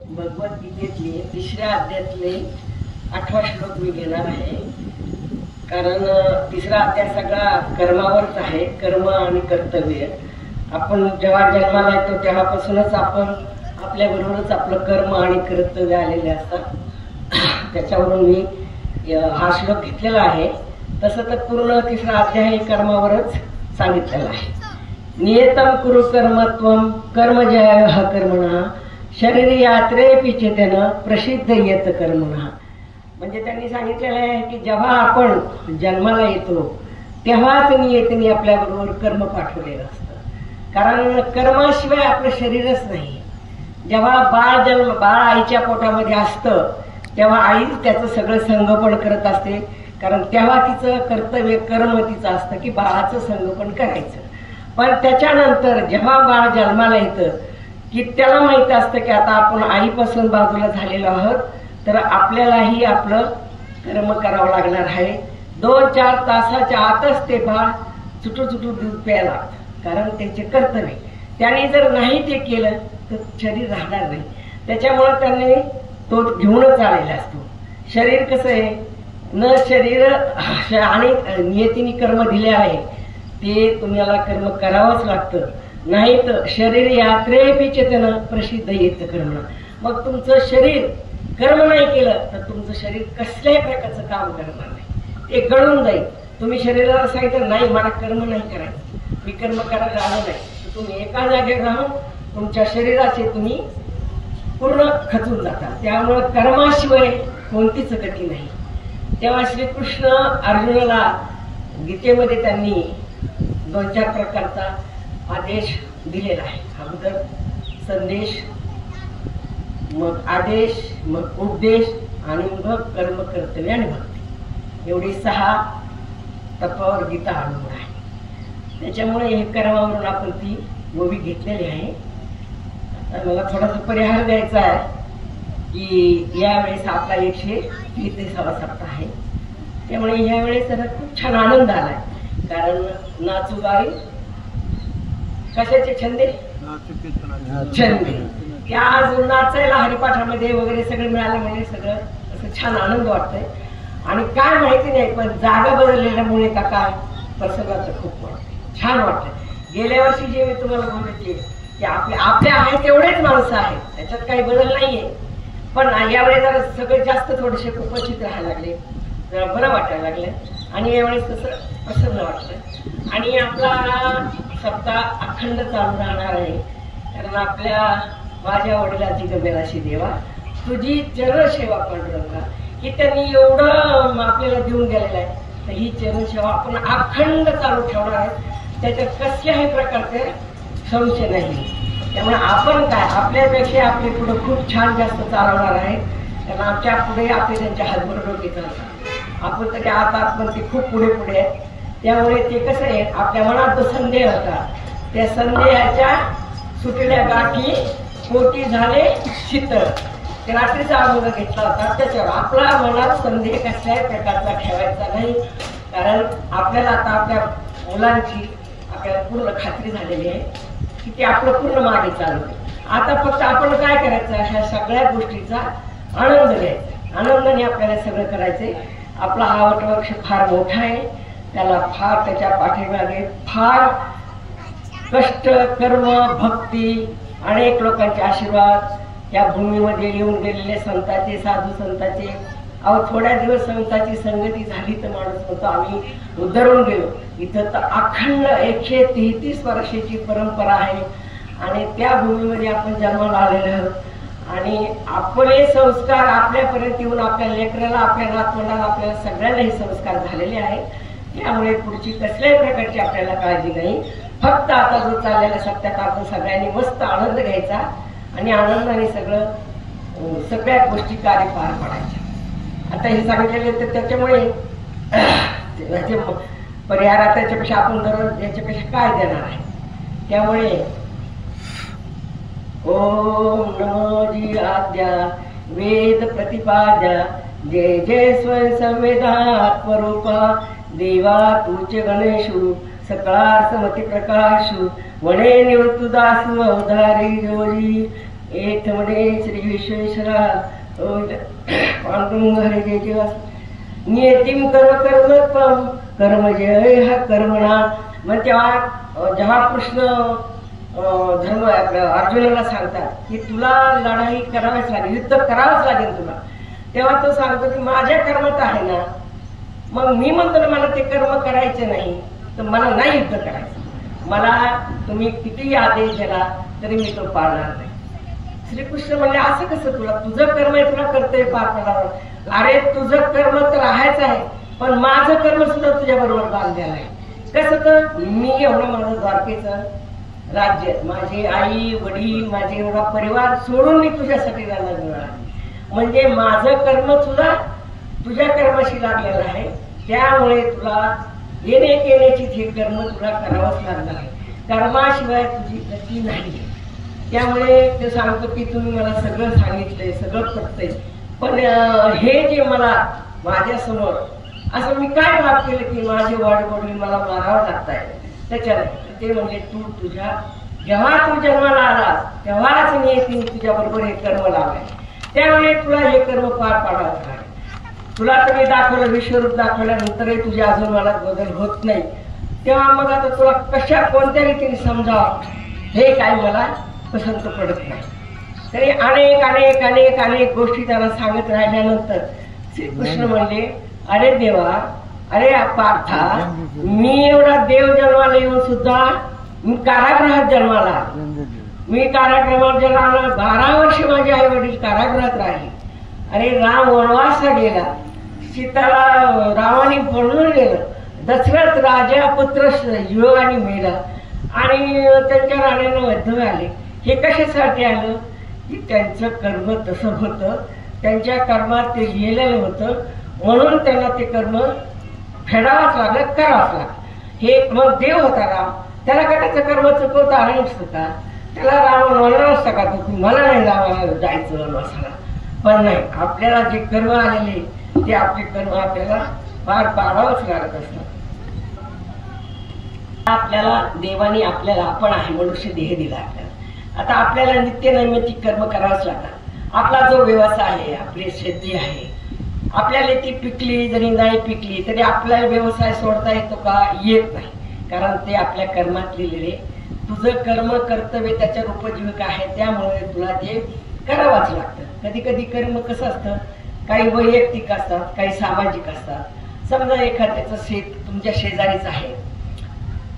भगवद्गीतेतले 3ऱ्या अध्यायातले 8वा श्लोक मी घेणार आहे. कारण 3रा अध्याय सगळा कर्मावरच आहे. कर्म आणि कर्तव्य. आपण जेव्हा जन्माला येतो तेव्हापासूनच आपण आपल्या बरोबरच आपलं कर्म आणि कर्तव्य आलेले असतात. त्याच्यावरून मी हा श्लोक घेतलेला आहे. तसं तर पूर्ण 3रा अध्याय कर्मावरच सांगितलेला आहे. नियतम कुरु कर्मत्वम कर्म जय कर्मणा शरीर यात्रेपि चेतन प्रसिद्ध येत कर्मणा. म्हणजे त्यांनी सांगितलेलं आहे की जेव्हा आपण जन्माला येतो तेव्हाच नियतीने आपल्या बरोबर कर्म पाठवलेलं असतं. कारण कर्माशिवाय आपलं शरीरच नाही. जेव्हा बाळ आईच्या पोटामध्ये असतं तेव्हा आई त्याचं सगळं संगोपन करत असते. कारण तेव्हा तिचं कर्तव्य कर्म तिचं असतं की बाळाचं संगोपन करायचं. पण त्याच्यानंतर जेव्हा बाळ जन्माला येतं की त्याला माहित असतं की आता आपण आईपासून बाजूला झालेलो आहोत, तर आपल्यालाही आपलं कर्म करावं लागणार आहे. 2-4 तासाच्या आतच ते बाळ चुटू दूध प्यायला लागतं. कारण त्याचे कर्तव्य. त्याने जर नाही ते केलं तर शरीर राहणार नाही. त्याच्यामुळे त्यांनी तो घेऊनच आलेला असतो. शरीर कसं आहे न शरीर आणि नियतीने कर्म दिले आहे ते तुम्हाला कर्म करावंच लागतं. नाही तर शरीर यात्रेपि चेतन प्रसिद्ध येत कर्म. मग तुमचं शरीर कर्म नाही केलं तर तुमचं शरीर कसल्याही प्रकारचं काम करणार नाही. ते गळून जाईल. तुम्ही शरीराला सांगितलं नाही मला कर्म नाही करायचं, मी कर्म करायला आलो नाही, तर तुम्ही एका जागेवर राहून तुमच्या शरीराचे तुम्ही पूर्ण खचून जाता. त्यामुळे कर्माशिवाय कोणतीच गती नाही. तेव्हा श्रीकृष्ण अर्जुनाला गीतेमध्ये त्यांनी 2-4 प्रकारचा आदेश दिलेला आहे. अगोदर संदेश, मग आदेश, मग उपदेश आणि मग कर्म कर्तव्य आणि भक्ती. एवढी 6 तत्वावर गीता अवलंबून आहे. त्याच्यामुळे हे कर्मावरून आपण ती गोवी घेतलेली आहे. आता मला थोडासा परिहार द्यायचा आहे की यावेळेस आपला 133वा सप्ताह आहे. त्यामुळे यावेळेस खूप छान आनंद आलाय. कारण नाचू गावी कशाचे छंदे छंदे की आज नाचायला हरिपाठामध्ये वगैरे सगळं मिळालं म्हणजे सगळं असं छान आनंद वाटतंय. आणि काय माहिती नाही पण जागा बदललेल्यामुळे का काय प्रसंगाचं खूप छान वाटतंय. गेल्या वर्षी जे मी तुम्हाला बोलले की आपल्या आहे तेवढेच माणसं आहेत, त्याच्यात काही बदल नाहीये. पण यावेळी जरा सगळे जास्त थोडेसे उपस्थित राहायला लागले, जरा बरं वाटायला लागलं आणि यावेळेस तसं प्रसन्न वाटलं. आणि आपला सप्ताह अखंड चालू राहणार आहे. कारण आपल्या माझ्या वडिलांची गमेराशी देवा तुझी चरणसेवा पांडुरंगा की त्यांनी एवढं आपल्याला देऊन गेलेलं आहे. तर ही चरणसेवा आपण अखंड चालू ठेवणार आहे. त्याच्यात कसल्याही प्रकारचे संशय नाही. त्यामुळे आपण काय आपल्यापेक्षा आपले पुढे खूप छान जास्त चालवणार आहे. कारण आमच्या पुढे आपले त्यांच्या हातभर चालतात. आपण तर आता आपण ते खूप पुढे आहेत. त्यामुळे ते कसं आहे आपल्या मनात जो संदेह होता त्या संदेहाच्या सुटल्या गाठी कोटी झाले शीतळ. ते रात्रीचा अनुभव घेतला होता. त्याच्यावर आपला मनात संदेह कसल्याही प्रकारचा ठेवायचा नाही. कारण आपल्याला आता आपल्या मुलांची आपल्याला पूर्ण खात्री झालेली आहे की ते आपलं पूर्ण मागे चालू आहे. आता फक्त आपण काय करायचं ह्या सगळ्या गोष्टीचा आनंद घ्यायचा. आनंदाने आपल्याला सगळं करायचंय. आपला हा वटवृक्ष फार मोठा आहे. त्याला फार त्याच्या पाठीमागे फार कष्ट कर्म भक्ती अनेक लोकांचे आशीर्वाद या भूमीमध्ये येऊन गेलेले संतांचे साधू संतांचे. थोड्या दिवस संतांची संगती झाली तर माणूस म्हणतो आम्ही उद्धरून गेलो. इथं तर अखंड 133 वर्षाची परंपरा आहे आणि त्या भूमीमध्ये आपण जन्माला आलेलो आहोत. आणि आपले संस्कार आपल्यापर्यंत येऊन आपल्या लेकराला आपल्या नातवंडाला आपल्याला सगळ्यांना हे संस्कार झालेले आहेत. त्यामुळे पुढची कसल्याही प्रकारची आपल्याला काळजी नाही. फक्त आता जो चाललेला सप्ताह आपण सगळ्यांनी मस्त आनंद घ्यायचा आणि आनंदाने सगळ्या गोष्टी कार्य पार पाडायच्या. आता हे सांगितलेले तर त्याच्यामुळे याचे परिहार त्याच्यापेक्षा आपण दररोज याच्यापेक्षा काय देणार आहे. त्यामुळे ओम नमो जी आद्या वेद प्रतिपाद्या जय जय स्वयं संवेदात्मरूपा देवा तूचे गणेशू सकळा समती प्रकाशू वणे निवृत्तदासू अवधारी जोरी एक म्हणे श्री विश्वेश्वरा पांडुरंग हरे जय जय नियतीम कर्म कर्म जय हा कर्मणा. मग तेव्हा जेव्हा कृष्ण धर्म अर्जुनाला सांगतात की तुला लढाई करावीच लागेल, युद्ध करावंच लागेल तुला, तेव्हा तो सांगतो की माझ्या कर्मात आहे ना. मग मी म्हणतो ना मला ते कर्म करायचे नाही तर मला नाही युद्ध करायचं, मला तुम्ही कितीही आदेश दिला तरी मी तो पाळणार नाही. श्रीकृष्ण म्हणले असं कसं, तुला तुझं कर्म आहे तुला कर्तव्य पार पडावं. अरे तुझं कर्म तर आहेच आहे पण माझं कर्म सुद्धा तुझ्या बरोबर बांधलेलं आहे. कसं तर मी एवढं माझं द्वारकेचं राज्य, माझे आई वडील माझे एवढा परिवार सोडून मी तुझ्यासाठी राहणार आहे. म्हणजे माझं कर्म सुद्धा तुझ्या कर्माशी लागलेलं आहे, त्यामुळे तुला येण्याची हे कर्म तुला करावंच लागणार आहे. कर्माशिवाय तुझी गती नाही. त्यामुळे ते सांगतो की तुम्ही मला सगळं सांगितलंय, सगळं पटतंय, पण हे जे मला माझ्यासमोर असं मी काय पाप केलं की माझे वडील मला मारावं लागताय. त्याच्यानंतर ते म्हणजे तुझ्या जेव्हा तू जन्माला आलास तेव्हाच नियतीने तुझ्या बरोबर हे कर्म लावलंय, त्यामुळे तुला हे कर्म पार पाडावंच लागेल. तुला तुम्ही दाखवलं विश्वरूप दाखवल्यानंतरही तुझ्या अजून मला बदल होत नाही, तेव्हा मग आता तुला कशा कोणत्या रीतीने समजावं हे काय मला पसंत पडत नाही. तरी अनेक अनेक अनेक अनेक गोष्टी त्याला सांगत राहिल्यानंतर श्रीकृष्ण म्हणले अरे देवा, अरे पार्था, मी एवढा देव जन्माला येऊन सुद्धा मी कारागृहात जन्माला, मी कारागृहात जन्माला 12 वर्ष माझे आई वडील कारागृहात राहिले. अरे राम वनवासला गेला, सीताला रामाने पळून गेलं, दशरथ राजा पुत्र युवकाने मेला आणि त्यांच्या राण्यांना वैधव आले. हे कशासाठी आलं की त्यांचं कर्म तसं होतं, त्यांच्या कर्मात ते लिहिलेलं होतं, म्हणून त्यांना ते कर्म फेडावंच लागलं, करावंच लागलं. हे मग देव होता राम, त्याला काय त्याचं कर्म चुकवता आलं नसतं का, त्याला राम म्हणलं नसतं का तू मला नाही रामाला जायचं वनवासाला. पण नाही, आपल्याला जे कर्म आलेले ते आपले कर्म आपल्याला पार पाडावंच लागत असतात. आपल्याला देवाने आपल्याला आपण आहे मनुष्य देह दिला आपल्याला. आता आपल्याला नित्य नैमित्तिक कर्म करावंच लागतात. आपला जो व्यवसाय आहे, आपली शेती आहे, आपल्याला ती पिकली जरी नाही पिकली तरी आपल्याला व्यवसाय सोडता येतो का, येत नाही, कारण ते आपल्या कर्मात लिहिलेले. तुझं कर्म कर्तव्य त्याच्या उपजीविका आहे, त्यामुळे तुला ते करावंच लागतं. कधी कधी कर्म कसं असतं, काही वैयक्तिक असतात, काही सामाजिक असतात. समजा एखाद्याचं शेत तुमच्या शेजारीच आहे,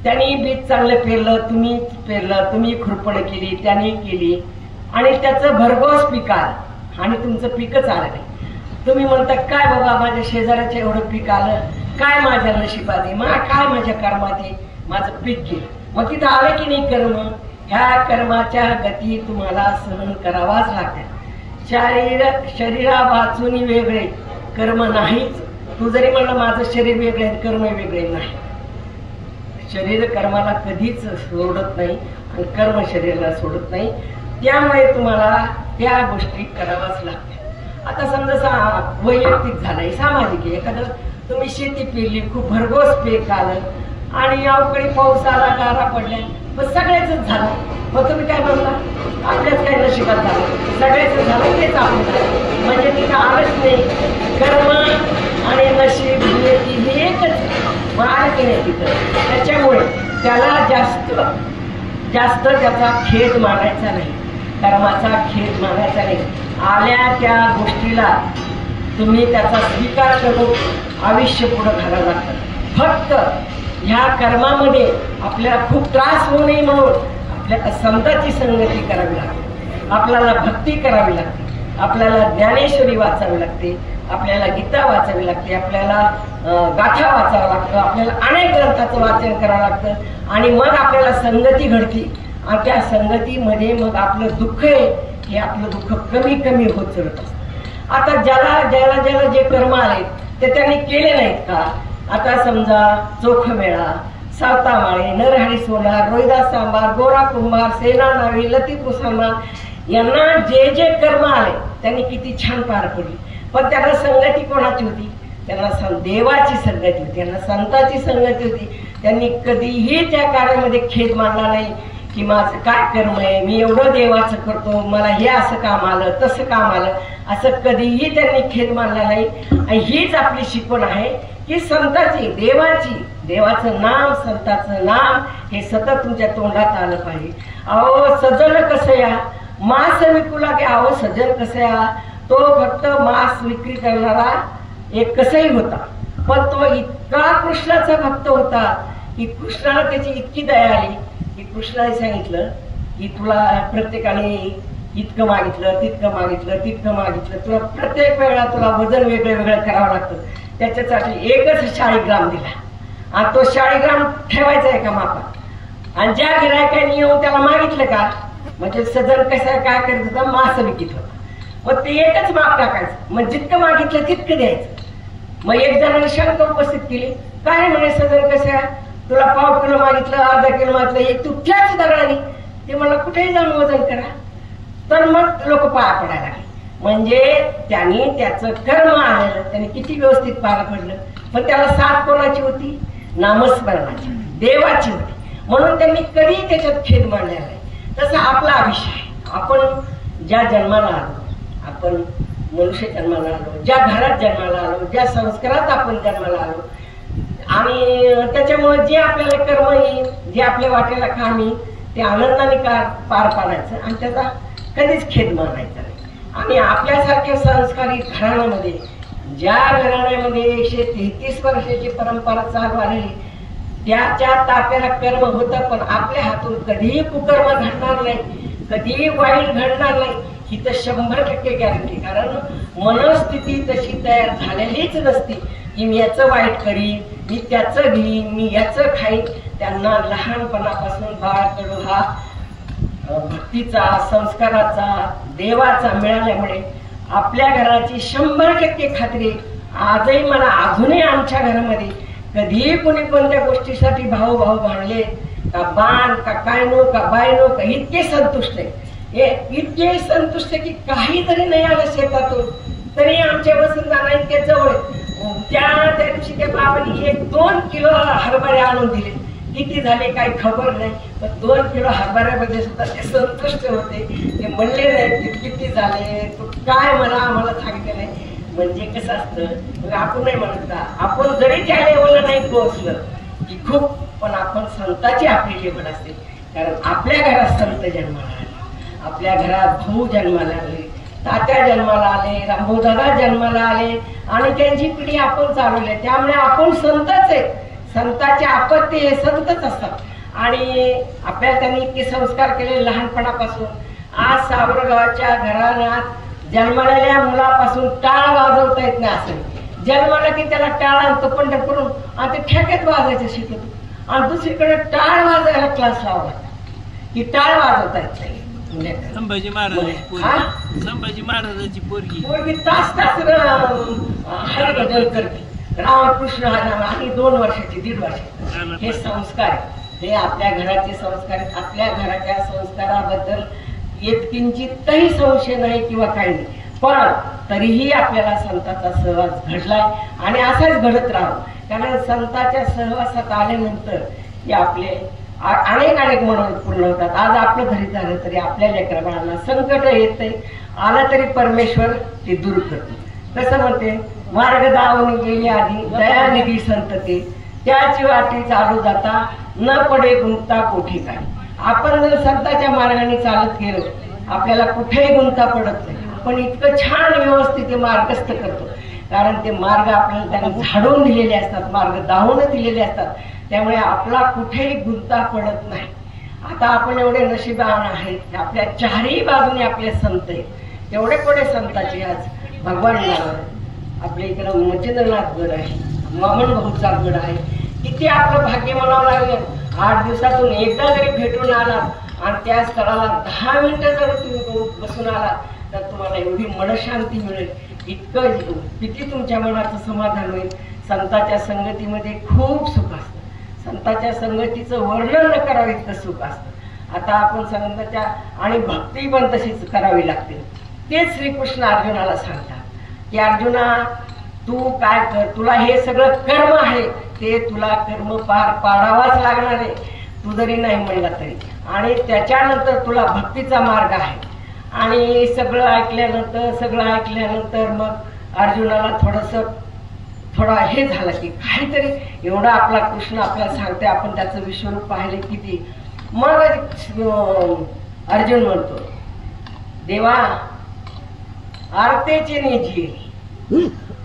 त्यांनी बीज चांगलं पेरलं, तुम्ही खुरपण केली, त्यांनी केली आणि त्याचं भरघोस पीक आलं आणि तुमचं पीकच आलं नाही. तुम्ही म्हणता काय बाबा माझ्या शेजाऱ्याचं एवढं पीक आलं, काय माझ्या नशिबात आहे, काय माझ्या कर्मात आहे, माझं पीक गेलं. मग तिथं आलं की नाही कर्म, ह्या कर्माच्या गती तुम्हाला सहन करावाच लागतात. शरीरा वाचून वेगळे कर्म नाहीच. तू जरी म्हणलं माझं शरीर वेगळे कर्म वेगळे नाही, शरीर कर्माला कधीच सोडत नाही आणि कर्म शरीराला सोडत नाही. त्यामुळे तुम्हाला त्या गोष्टी कराव्याच लागतात. आता समजा वैयक्तिक झालंय, सामाजिक आहे, एखादं तुम्ही शेती पेरली, खूप भरघोस पीक आलं आणि अवकाळी पाऊस आला, गारा पडल्या, मग सगळ्याच झालं. मग तुम्ही काय म्हणता आपल्याच काही नशिबात झालं, सगळ्याच झालं तेच आपलं, म्हणजे तिथं आलंच नाही. कर्म आणि नशीब हे एकच आलं की नाही तिथं. त्याच्यामुळे त्याला जास्त त्याचा खेद मानायचा नाही, कर्माचा खेद मानायचा नाही. आल्या त्या गोष्टीला तुम्ही त्याचा स्वीकार करून आयुष्य पुढे घालावं लागतं. फक्त ह्या कर्मामध्ये आपल्याला खूप त्रास होऊ नये म्हणून आपल्याला संतांची संगती करावी लागते, आपल्याला भक्ती करावी लागते, आपल्याला ज्ञानेश्वरी वाचावी लागते, आपल्याला गीता वाचावी लागते, आपल्याला गाथा वाचावं लागतं, आपल्याला अनेक ग्रंथाचं वाचन करावं लागतं आणि मग आपल्याला संगती घडते. आणि त्या संगतीमध्ये मग आपलं दुःख आहे हे आपलं दुःख कमी कमी होत चालत असतं. आता ज्याला जे कर्म आले ते त्यांनी केले नाहीत का, आता समजा चोखमेळा, सावतामाळे, नरहरी सोनार, रोहिदास सांबार, गोरा कुंभार, सेना नावी, लतीफ मुसलमान यांना जे कर्म आले त्यांनी किती छान पार पडली. पण त्यांना संगती कोणाची होती, त्यांना देवाची संगती होती, त्यांना संतांची संगती होती. त्यांनी कधीही त्या कार्यामध्ये खेद मानला नाही की माझं काय कर्म आहे, मी एवढं देवाचं करतो, मला हे असं काम आलं तसं काम आलं, असं कधीही त्यांनी खेद मानला नाही. आणि हीच आपली शिकवण आहे की संताची, देवाचं नाम, संताचं नाम हे सतत तुमच्या तोंडात आलं पाहिजे. अहो सजन कसं या मांस विकूला की, अहो सजन कसं या, तो फक्त मांस विक्री करणारा एक कसंही होता, पण तो इतका कृष्णाचा भक्त होता की कृष्णाला त्याची इतकी दया आली की कृष्णाने सांगितलं की तुला प्रत्येकाने इतकं मागितलं, तितकं मागितलं, तुला प्रत्येक वेळेला तुला वजन वेगळं करावं लागतं. त्याच्यासाठी एकच शाळीग्राम दिला आणि तो शाळीग्राम ठेवायचा आहे का मापात. आणि ज्या गिरायकाने येऊन त्याला मागितलं का, म्हणजे सजन कसं काय करत होता, मांस विकत होता, मग ते एकच माप टाकायचं, मग जितकं मागितलं तितकं द्यायचं. मग एक जणांनी शंका उपस्थित केली, काय म्हणे सजन कसं, तुला पाव किलो मागितलं, अर्धा किलो मागितलं, एक तू त्याच दगडाने, ते मला कुठेही जाऊन वजन करा. तर मग लोक पाया पडायला लागले. म्हणजे त्यांनी त्याचं कर्म आलेलं, त्यांनी किती व्यवस्थित पार पडलं, पण त्याला साथ कोणाची होती, नामस्मरणाची, देवाची होती. म्हणून त्यांनी कधी त्याच्यात खेद मांडलेला नाही. तसा आपला आयुष्य आहे. आपण ज्या जन्माला आलो, आपण मनुष्य जन्माला आलो, ज्या घरात जन्माला आलो, ज्या संस्कारात आपण जन्माला आलो, आणि त्याच्यामुळे जे आपल्याला कर्म येईल, जे आपल्या वाटेला काम येईल, ते आनंदाने पार पाडायचं आणि त्याचा कधीच खेद मानायचा नाही. आणि आपल्यासारख्या संस्कारित घराण्यामध्ये, ज्या घराण्यामध्ये 133 वर्षाची परंपरा चालू आलेली, त्याच्या तात्याला कर्म होतं, पण आपल्या हातून कधीही कुकर्म घडणार नाही, कधीही वाईट घडणार नाही, ही तर 100% गॅरंटी. कारण मनस्थिती तशी तयार झालेलीच नसती की मी याचं वाईट करीन, मी त्याचं घेईन, मी याचं खाईन. त्यांना लहानपणापासून बाळकडू हा भक्तीचा, संस्काराचा, देवाचा मिळाल्यामुळे आपल्या घराची 100% खात्री. आजही मला अजूनही आमच्या घरामध्ये कधीही कोणी कोणत्या गोष्टीसाठी भाऊ भांडले का, बाण का काय नो का बाय नो का, इतके संतुष्ट आहे, इतके संतुष्ट की काही जरी नाही आलं शेतातून तरी आमच्या वसंतांना इतके जवळ. त्या दिवशी त्या बाबांनी 1-2 किलो हरभरे आणून दिले. किती झाले काही खबर नाही, पण 2 किलो हरभऱ्यामध्ये सुद्धा ते संतुष्ट होते. ते म्हणले नाही की किती झाले, तू काय आम्हाला सांगितलं नाही. म्हणजे कसं असतं, आपण नाही म्हणत का, आपण जरी त्या लेवलला नाही पोहोचलं की खूप, पण आपण संताची आपली लेवल असते. कारण आपल्या घरात संत जन्माला आले, आपल्या घरात भाऊ जन्माला आले, तात्या जन्माला आले, रामभाऊदादा जन्माला आले आणि त्यांची पिढी आपण चालवली. त्यामुळे आपण संतच आहे. संताचे आपत्ती हे संतच असतात. आणि आपल्याला त्यांनी इतके संस्कार केले लहानपणापासून. आज सावरगावच्या घराण्यात जन्मलेल्या मुलापासून टाळ वाजवता येत नाही असं, जन्माला की त्याला टाळ आणतो पंढरपूरून आणि ते ठेक्यात वाजायचं शिकतो, आणि दुसरीकडे टाळ वाजायला क्लास लावा लागतात की टाळ वाजवता येत नाही. संभाजी महाराजांची पोरगी तास हरिभजन करते, रामकृष्ण हरिनाम, आणि 2 वर्षाची 1.5 वर्षाची. हे संस्कार, हे आपल्या घराचे संस्कार. आपल्या घराच्या संस्काराबद्दल किंचितही संशय नाही किंवा काही नाही, पण तरीही आपल्याला संतांचा सहवास घडलाय आणि असाच घडत राहावं. कारण संतांच्या सहवासात आल्यानंतर हे आपले अनेक मनोरथ पूर्ण होतात. आज आपलं घरी झालं तरी आपल्या लेकराबाळांना संकट येतंय, आलं तरी परमेश्वर ते दूर करतो. कसं म्हणते, मार्ग दावून गेली आधी दयानिधी संतते, त्याची वाटी चालू जाता न पडे गुंता कोठी काय. आपण जर संतांच्या मार्गाने चालत गेलो, आपल्याला कुठेही गुंता पडत नाही. आपण इतकं छान व्यवस्थित मार्गस्थ करतो, कारण ते मार्ग आपल्याला त्यांनी झाडून दिलेले असतात, मार्ग दावून दिलेले असतात. त्यामुळे आपला कुठेही गुंता पडत नाही. आता आपण एवढे नशिबान आहेत, आपल्या चारही बाजूने आपले संत आहेत. एवढे कोडे संतांचे आज भगवान आपल्या इकडं मच्छिंद्रनाथ गड आहे, वामन भाऊचा गड आहे. किती आपलं भाग्य म्हणावं लागलं. 8 दिवसातून एकदा जरी भेटून आलात आणि त्या स्थळाला 10 मिनिटं जर तुम्ही बसून आलात तर तुम्हाला एवढी मनशांती मिळेल. इतकं किती तुमच्या मनाचं समाधान होईल. संतांच्या संगतीमध्ये खूप सुख असतं. संतांच्या संगतीचं वर्णन न करावं इतकं सुख असतं. आता आपण संतांच्या आणि भक्ती पण तशीच करावी लागते. तेच श्रीकृष्ण अर्जुनाला सांगतात की अर्जुना, तू काय कर, तुला हे सगळं कर्म आहे, ते तुला कर्म पार पाडावाच लागणार आहे. तू जरी नाही म्हणला तरी आणि त्याच्यानंतर तुला भक्तीचा मार्ग आहे. आणि सगळं ऐकल्यानंतर मग अर्जुनाला थोडा हे झालं की काहीतरी एवढा आपला कृष्ण आपल्याला सांगते, आपण त्याचं विश्वरूप पाहिले किती. मग अर्जुन म्हणतो, देवा आरतेचे नेजी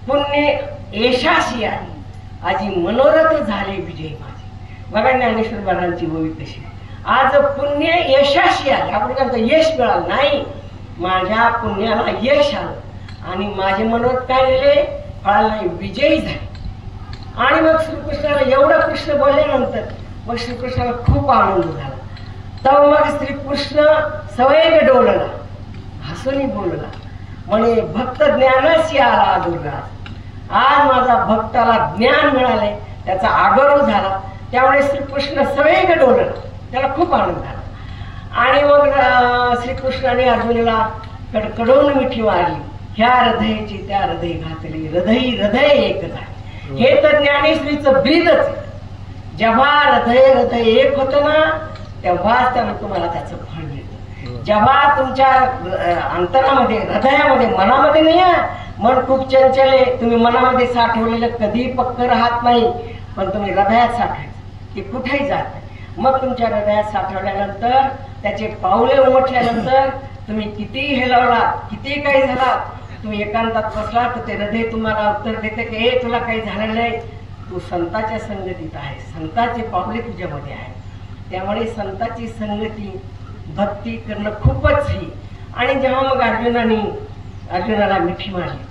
पुण्य यशाशी आली, आजी मनोरथ झाले विजय माझे. बघा ज्ञानेश्वर महाराजांची ओवी कशी, आज पुण्य यशाशी आले. आपण काय म्हणतो यश मिळालं नाही, माझ्या पुण्याला यश आलं आणि माझे मनोरथ काय झाले, फळाला नाही, विजयी झाले. आणि मग श्रीकृष्णाला एवढं कृष्ण बोलल्यानंतर मग श्रीकृष्णाला खूप आनंद झाला. तर मग श्रीकृष्ण सवयीने डोलला, हसून बोलला, म्हणे भक्त ज्ञानाशी आला दुर्गास. आज माझा भक्ताला ज्ञान मिळाले, त्याचा आगरू झाला. त्यामुळे श्रीकृष्ण सवयीने डोलला, त्याला खूप आनंद झाला. आणि मग श्रीकृष्णाने अर्जुनाला कडकडून मिठी मारली, ह्या हृदयाची त्या हृदय घातली, हृदय एक झाले. हे तर ज्ञानेश्वरीचं ब्रीदच आहे. जेव्हा हृदय एक होतं ना, तेव्हाच त्याला तुम्हाला त्याचं फळ मिळतं. जेव्हा तुमच्या अंतरामध्ये, हृदयामध्ये, मनामध्ये नाही आहे, मन खूप चंचल आहे, तुम्ही मनामध्ये साठवलेलं कधी पक्क राहत नाही, पण तुम्ही हृदयात साठवायचं, ते कुठेही जात नाही. मग तुमच्या हृदयात साठवल्यानंतर, त्याचे पावले उमटल्यानंतर तुम्ही किती हेलवला, किती काही झाला, तुम्ही एकांतात बसला तर ते हृदय तुम्हाला उत्तर देते की हे तुला काही झालं नाही, तू संतांच्या संगतीत आहे, संतांचे पावले तुझ्यामध्ये आहे. त्यामुळे संतांची संगती भक्ती करणं खूपच ही. आणि जेव्हा मग अर्जुनाला मिठी मारली,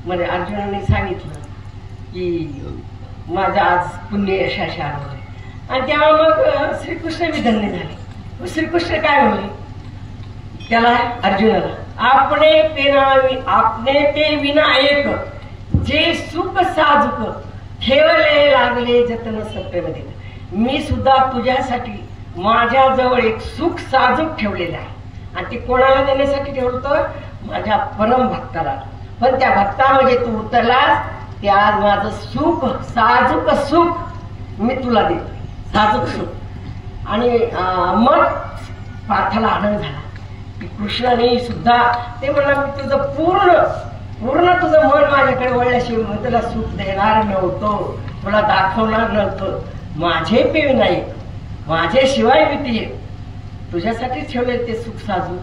म्हणजे अर्जुनाने सांगितलं की माझं आज पुण्य यशाशी आलं. आणि तेव्हा मग श्रीकृष्ण बी धन्य झाले. श्रीकृष्ण काय म्हणले त्याला, अर्जुनाला, आपने पे विनायक जे सुख साजुक ठेवले लागले जतन सप्रेमध्ये. मी सुद्धा तुझ्यासाठी माझ्याजवळ एक सुख साजूक ठेवलेलं आहे. आणि ते कोणाला देण्यासाठी ठेवलं, माझ्या परम भक्ताला. पण त्या भक्तामध्ये तू उतरलास, ते आज माझं सुख, साजूक सुख मी तुला देतो, साजूक सुख. आणि मग पार्थाला आनंद झाला की कृष्णाने सुद्धा ते म्हणला, मी तुझं पूर्ण तुझं मन माझ्याकडे वळल्याशिवाय मी तुला सुख देणार नव्हतो, तुला दाखवणार नव्हतं. माझे पेव नाही, माझे शिवाय भीती तुझ्यासाठी ठेवले ते सुख साजूक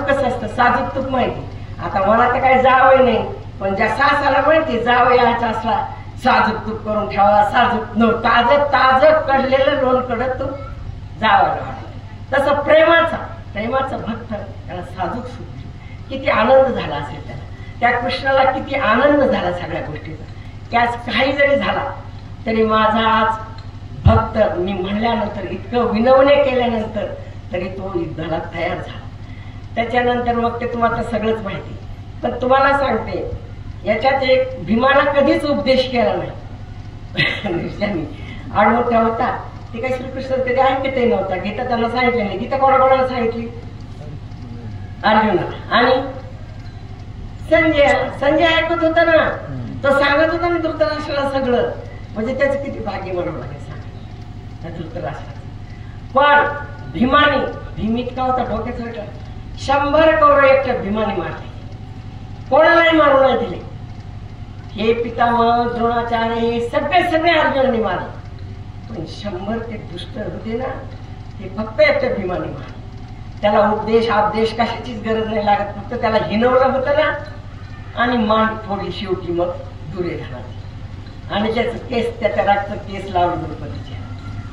कसं असतं, साजूक तूप माहिती. आता मला तर काही जावं नाही, पण ज्या सासाला माहिती जावं यायचा असला, साजूक तूप करून ठेवा, साजूक ताज कडलेलं लोण कडत तूप जावायला. तसं प्रेमाचा भक्त त्याला साजूक सुख. किती आनंद झाला असेल त्याला, त्या कृष्णाला किती आनंद झाला सगळ्या गोष्टीचा. त्यास काही जरी झाला तरी माझा आज भक्त मी म्हणल्यानंतर, इतकं विनवणे केल्यानंतर तरी तो युद्धाला तयार झाला. त्याच्यानंतर मग ते तुम्हाला सगळंच माहिती. पण तुम्हाला सांगते, याच्यात एक भीमाला कधीच उपदेश केला नाही. आडमोठा होता ते काही श्रीकृष्ण कधी ऐकतही नव्हता. गीता त्यांना सांगितलं नाही. गीता कोणाकोणाला सांगितली, अर्जुना. आणि संजय ऐकत होता ना, तो सांगत होता ना धृतराष्ट्राला सगळं. म्हणजे त्याचं किती भाग्य म्हणावं लागेल सांग धृतराष्ट्राचं. पण भीम इतका होता डोक्याचा, 100 कौरव एकट्या भीमाने मारले, कोणालाही मारू नाही दिले. हे पितामह द्रोणाचार्य हे सगळे अर्जुनाने मारले. पण 100 ते दुष्ट होते ना, ते फक्त एकट्या भीमाने मारले. त्याला उपदेश कशाचीच गरज नाही लागत, फक्त त्याला हिनवलं होतं ना, आणि मान थोडी शेवटी मग दुरे झाला. आणि त्याच्या रक्त केस लावून द्रौपदीचे.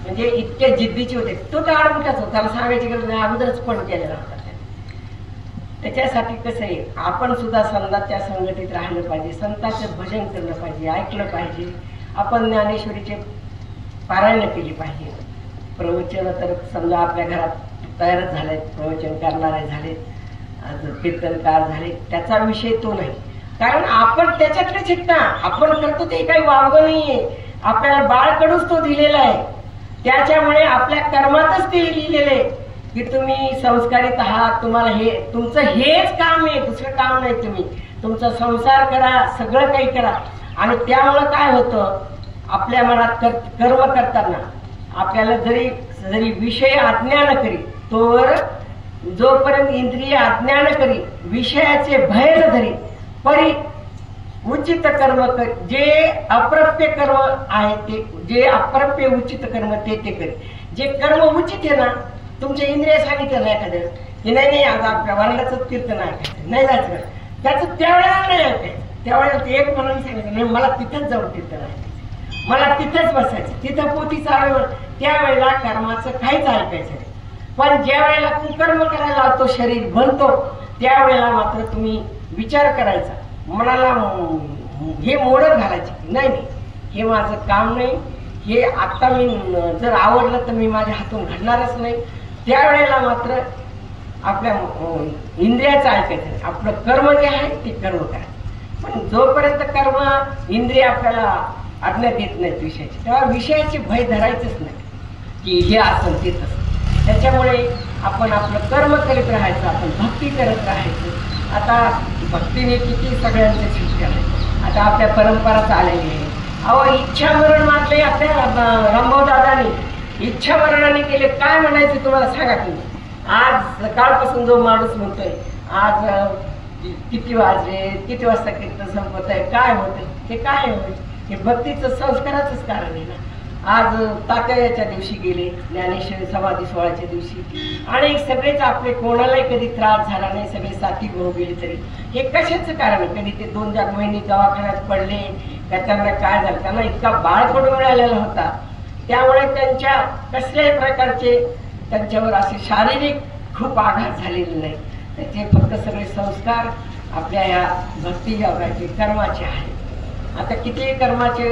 म्हणजे इतके जिद्दीचे होते. तो तर आडमुठाच होता, त्याला सांगायची गरज नाही, अगोदरच पण केलेला होता. त्याच्यासाठी कसं आहे, आपण सुद्धा संतांच्या संगतीत राहिलं पाहिजे, संतांचं भजन केलं पाहिजे, ऐकलं पाहिजे. आपण ज्ञानेश्वरीचे पारायण केली पाहिजे. प्रवचन तर समजा आपल्या घरात तयारच झालेत, प्रवचन करणारे झालेत, कीर्तनकार झाले, त्याचा विषय तो नाही. कारण आपण त्याच्यातलेच आहेत ना, आपण करतो ते काही वावगं नाहीये. आपल्याला बाळकडूच तो दिलेला आहे. त्याच्यामुळे आपल्या कर्मातच ते लिहिलेलं आहे की तुम्ही संस्कारित आहात, तुम्हाला हे तुमचं हेच काम आहे, दुसरं काम नाही. तुम्ही तुमचा संसार करा, सगळं काही करा. आणि त्यामुळं काय होतं, आपल्या मनात कर्म करताना आपल्याला जरी जरी विषय आज्ञा न करी तोवर जोपर्यंत इंद्रिय आज्ञा न करी विषयाचे भय न धरी परी उचित कर्म कर, जे अप्राप्य कर्म आहे ते, जे अप्राप्य उचित कर्म ते करी. जे कर्म उचित आहे ना, तुमच्या इंद्रिय सांगितलं ना एखाद्या की नाही आज आपल्या वडिलाचं कीर्तन ऐकायचं नाही जायचं, त्याचं त्यावेळेला नाही ऐकायचं. त्यावेळेला ते एक म्हणून सांगितलं नाही मला तिथंच जाऊन कीर्तन ऐकायचं, मला तिथंच बसायचं, तिथं पोती चालवलं. त्यावेळेला कर्माचं काहीच ऐकायचं नाही. पण ज्या वेळेला कुकर्म करायला लावतो, शरीर बनतो, त्यावेळेला मात्र तुम्ही विचार करायचा, मनाला हे मोडत घालायचे नाही हे माझं काम नाही, हे आता मी जर आवडलं तर मी माझ्या हातून घडणारच नाही. त्यावेळेला मात्र आपल्या इंद्रियाचं ऐकायचं नाही, आपलं कर्म जे आहे ते कर्म करायचं. पण जोपर्यंत कर्म इंद्रिय आपल्याला आज्ञा देत नाहीत विषयाची, तेव्हा विषयाचे भय धरायचंच नाही की हे असं ते तसं. त्याच्यामुळे आपण आपलं कर्म करीत राहायचं, आपण भक्ती करत राहायचं. आता भक्तीने किती सगळ्यांचे सृष्टी आहे. आता आपल्या परंपरा चाललेली आहे. अहो इच्छा मरण मारले आपल्या रामभाऊ दादानी, इच्छा मरणाने केले. काय म्हणायचं तुम्हाला सांगा तुम्ही. आज सकाळपासून जो माणूस म्हणतोय आज किती वाजले, किती वाजता कीर्तन संपत आहे, काय होत हे काय होईल, हे भक्तीचं संस्काराचंच कारण आहे ना. आज तात्याच्या दिवशी गेले, ज्ञानेश्वरी समाधी सोहळ्याच्या दिवशी, आणि सगळेच आपले कोणालाही कधी त्रास झाला नाही, सगळे साथी भाऊ गेले. तरी हे कशाचं कारण आहे. कधी ते 2-4 महिने दवाखान्यात पडले, त्यांना काय झालं, त्यांना इतका बाळकडून मिळालेला होता, त्यामुळे त्यांच्या कसल्याही प्रकारचे त्यांच्यावर असे शारीरिक खूप आघात झालेले नाही. त्याचे फक्त सगळे संस्कार आपल्या या भक्ती योगाचे कर्माचे आहे. आता किती कर्माचे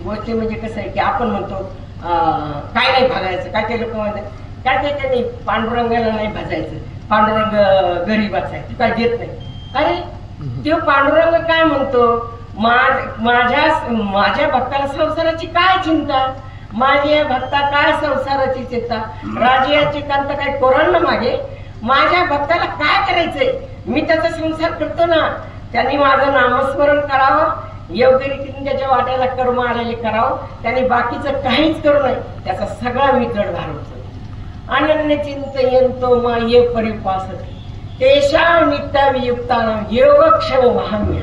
गोष्टी म्हणजे कसं आहे की आपण म्हणतो काय नाही भाजायचं, काय ते लोक म्हणतात काय ते त्यांनी पांडुरंगाला नाही भाजायचं, पांडुरंग गरीबाचा आहे, तू काय देत नाही. अरे तो पांडुरंग काय म्हणतो, माझ्या भक्ताला संसाराची काय चिंता, माझ्या भक्ता काय संसाराची चिंता, राजयाची कांत काय कोरण मागे, माझ्या भक्ताला काय करायचंय, मी त्याचा संसार करतो ना, त्यांनी माझं नामस्मरण करावं, योग्य रीतीने त्याच्या वाट्याला कर्म आलेले करावं, त्याने बाकीचं काहीच करू नये, त्याचा सगळा मी जड भारवतो. अनन्य चिंतयंतो मा ये परिपासते तेषां नित्याभियुक्तानां योगक्षम वहाम्य.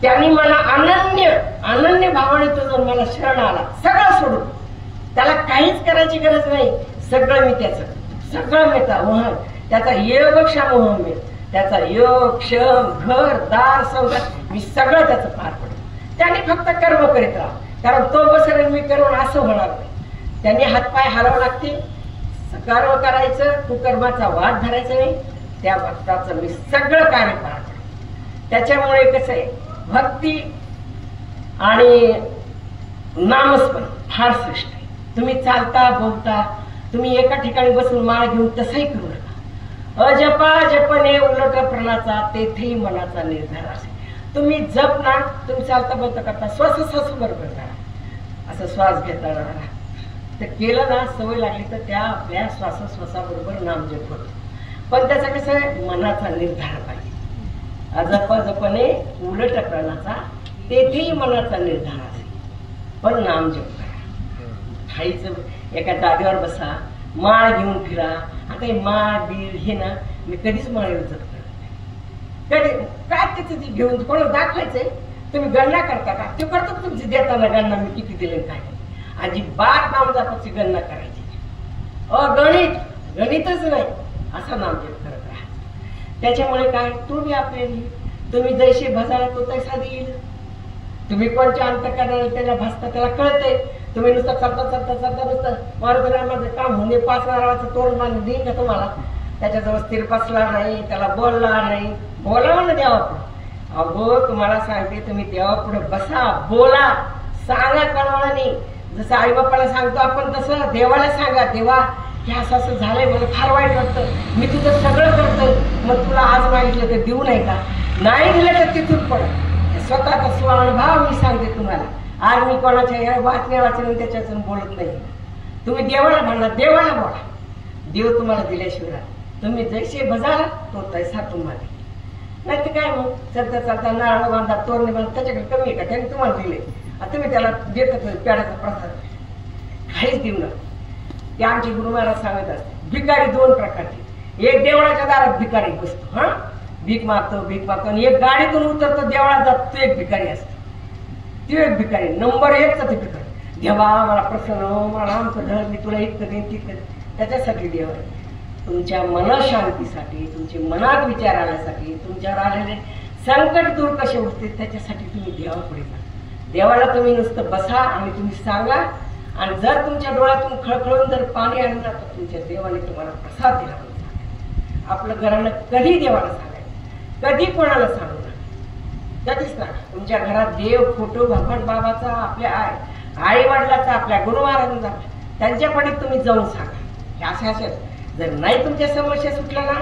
त्यांनी मला अनन्य भावनेतून जर मला शरण आला, सगळं सोडून, त्याला काहीच करायची गरज नाही, सगळं मी सगळं मिळता वहन, त्याचा योगक्षम वहाम्य, त्याचा योग क्षम घर दार संसार मी सगळं त्याचं पार पडेल. त्याने फक्त कर्म करीत राहा, कारण तो बसरेल मी करून असं होणार नाही. त्यांनी हातपाय हलावं लागते, कर्म करायचं, कुकर्माचा वाद धरायचा नाही, त्या भक्ताचं मी सगळं कार्य पार पडेल. त्याच्यामुळे कसं आहे, भक्ती आणि नामस्मरण फार श्रेष्ठ आहे. तुम्ही चालता बोलता, तुम्ही एका ठिकाणी बसून माळ घेऊन तसंही करू नका. अजपा जपणे उलट प्रणाचा तेथेही मनाचा निर्धार असेल. तुम्ही जप ना, तुम्ही चालता बोलता करता श्वास बरोबर करा, असं श्वास घेता ते केलं ना, सवय लागली तर त्या आपल्या श्वासोश्वासाबरोबर नाम जप होतो. पण त्याचा कसं आहे, मनाचा निर्धार पाहिजे. अजपा जपणे उलट प्रणाचा तेथेही मनाचा निर्धार असेल, पण नाम जप करा. खायचं एका जागेवर बसा, माळ घेऊन फिरा. आता हे माळ बीळ हे ना, मी कधीच माळेवर जप करत नाही. कधी काय त्याचं ते घेऊन कोणाला दाखवायचंय, तुम्ही गणना करता का, ते करतो तुमची देताना गणना मी किती दिले काय, अजिबात नामजपाची गणना करायची, गणितच नाही, असा नामजप करत राहा. त्याच्यामुळे काय, तुम्ही आपल्याला तुम्ही जैसे भजाला तो तैसा देईल. तुम्ही कोणच्या अंत करणार त्याला भसता, त्याला कळतंय. तुम्ही नुसतं चालता नुसतं माझं काम होणे 5 नारळाचं तोरण बांधून देईन का तुम्हाला, त्याच्याजवळ स्थिर बसला नाही, त्याला बोलला नाही, बोला म्हणा देवापुढे. अगो तुम्हाला सांगते, तुम्ही देवापुढे बसा, बोला, सांगा कळवळाने. जसं आई बापाला सांगतो आपण तसं देवाला सांगा, देवा हे असं असं झालंय, मला फार वाईट वाटतं, मी तुझं सगळं करतोय, मग तुला आज मागितलं तर देऊ नाही का, नाही दिलं तर तिथून पड. स्वतःचा स्वानुभव मी सांगते तुम्हाला. आज मी कोणाच्या वाचण्या त्याच्यातून बोलत नाही. तुम्ही देवाला म्हणा, देवाला बोला, देव तुम्हाला दिल्याशिवाय तुम्ही जैसे भजाला तो तैसा तुम्हाला. नाही तर काय, मग चलता चलता नारळ बांधा, तोरणे बांधा, त्याच्याकडे कमी आहे का, त्याने तुम्हाला दिले, तुम्ही त्याला देत पेड्याचा प्रसाद काहीच देऊ नका. ते आमचे गुरु महाराज सांगत असते भिकारी दोन प्रकारचे, एक देवळाच्या दारात भिकारी बसतो, हा भीक मागतो आणि एक गाडीतून उतरतो देवळात जातो, तो एक भिकारी असतो, तो एक भिकारी नंबर 1चा ते भिकारी. देवा मला प्रसन्न हो, मला आमचं घर, मी तुला इतकं देईन तितकं देईन. त्याच्यासाठी देव आहे. तुमच्या मनशांतीसाठी, तुमचे मनात विचार आल्यासाठी, तुमच्यावर आलेले संकट दूर कसे होते त्याच्यासाठी तुम्ही देवापुढे जा. देवाला तुम्ही नुसतं बसा आणि तुम्ही सांगा, आणि जर तुमच्या डोळ्यातून खळखळून जर पाणी आणलं तर तुमच्या देवाने तुम्हाला प्रसाद दिला. आपलं घरानं कधी देवाला सांगायचं, कधी कोणाला सांगू नका, कधीच ना. तुमच्या घरात देव, फोटो भगवान बाबाचा, आपल्या आई वडिलाचा, आपल्या गुरु महाराजांचा, त्यांच्याकडे तुम्ही जाऊन सांगा. अशा जर नाही तुमच्या समस्या सुटल्या ना,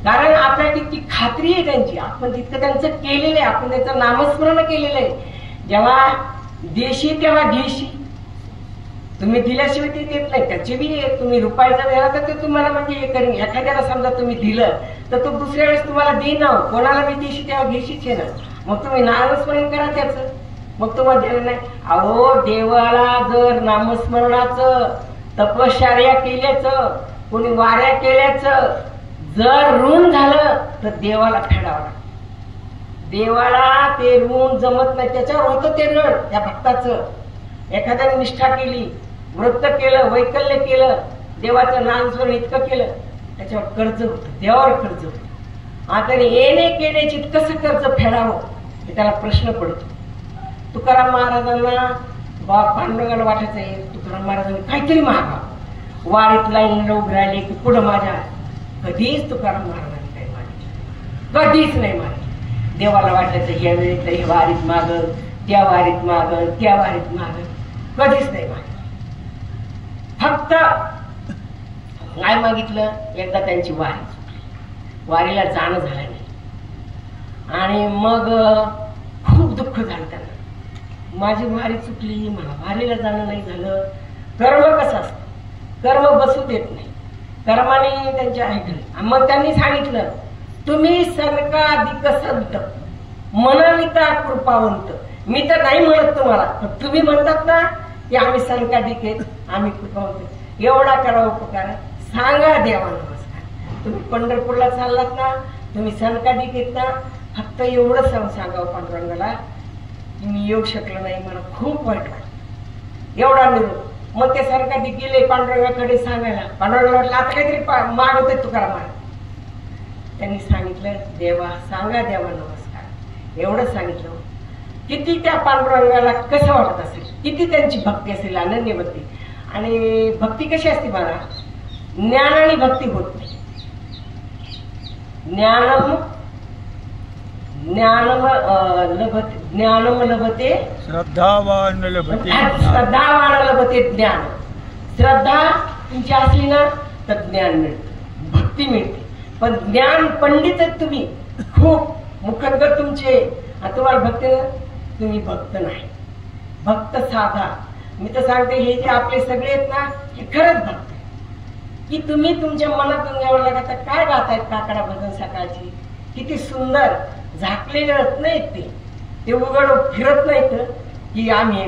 कारण आपल्याला तितकी खात्री आहे त्यांची, आपण तितकं त्यांचं केलेलं आहे, आपण त्याचं नामस्मरण केलेलं आहे. जेव्हा देशी तेव्हा घेशी, तुम्ही दिल्याशिवाय ते देत नाही. त्याचे बी तुम्ही रुपयाचा द्याला तर ते तुम्हाला म्हणजे हे करेन. एखाद्याला समजा तुम्ही दिलं तर तो दुसऱ्या वेळेस तुम्हाला देईन ना, कोणाला बी देशी तेव्हा घेशीच आहे ना. मग तुम्ही नामस्मरण करा त्याचं, मग तुम्हाला देणं नाही. अहो देवाला जर नामस्मरणाचं, तपश्चर्या केल्याचं, कोणी वाऱ्या केल्याचं जर ऋण झालं तर देवाला फेडावं लागतं. देवाला ते ऋण जमत नाही, त्याच्यावर होतं ते ऋण त्या भक्ताचं. एखाद्याने निष्ठा केली, व्रत केलं, वैकल्य केलं, देवाचं नामस्मरण इतकं केलं, त्याच्यावर कर्ज होतं, देवावर कर्ज होतं. आता येणे केण्याची कसं कर्ज फेडावं हे त्याला प्रश्न पडतो. तुकाराम महाराजांना पांडुरंगाला वाटायचं आहे, तुकाराम महाराजांनी काहीतरी मागा, वारीत लाईन उभे राहिले की पुढं माझ्या. कधीच तुकाराम महाराजांनी काही मागितलं, कधीच नाही मागितलं. देवाला वाटायचं यावेळी तरी वारीत मागल, त्या वारीत मागल, त्या वारीत मागल, कधीच नाही मागितलं. फक्त काय मागितलं, एकदा त्यांची वारीला जाणं झालं नाही, आणि मग खूप दुःख झालं त्यांना. माझी वारी चुकली, मला वारीला जाणं नाही झालं. कर्म कसं असतं, कर्म बसू देत नाही, कर्माने त्यांच्या ऐकलं. मग त्यांनी सांगितलं, तुम्ही सनकाधिक संत, मनविता कृपावंत. मी तर नाही म्हणत तुम्हाला, पण तुम्ही म्हणतात ना की आम्ही सनकाधिक आहेत, आम्ही कृपावंत. एवढा करा उपकार, सांगा देवा नमस्कार. तुम्ही पंढरपूरला चाललात ना, तुम्ही सनकाधिक आहेत ना, फक्त एवढं सांगा पांडुरंगाला की मी येऊ शकलो नाही, मला खूप वाईट वाटलं. एवढा निरोप. मग ते सनकाधिक गेले पांडुरंगाकडे सांगायला. पांडुरंगाला वाटलं आता काहीतरी मागवतोय तुकाराम महाराज. त्यांनी सांगितलं, देवा सांगा देवा नमस्कार. एवढं सांगितलं. किती त्या पांडुरंगाला कसं वाटत असेल, किती त्यांची भक्ती असेल, अनन्य भक्ती. आणि भक्ती कशी असते बघा, ज्ञानाने भक्ती होत नाही. ज्ञानम लभते श्रद्धावान लभते ज्ञान. श्रद्धा तुमची असली ना तर ज्ञान मिळतं, भक्ती मिळते. पण ज्ञान पंडित आहेत तुम्ही, खूप मुखदगत तुमचे, आणि तुम्हाला भक्ती, तुम्ही भक्त नाही, भक्त साधा. मी तर सांगते हे जे आपले सगळे आहेत ना, हे खरंच भक्त की तुम्ही तुमच्या मनातून एवढं लागत काय गातायत काकडा भजन सकाळची, किती सुंदर. झाकलेले रत्न आहेत ते उघड फिरत नाहीत की आम्ही,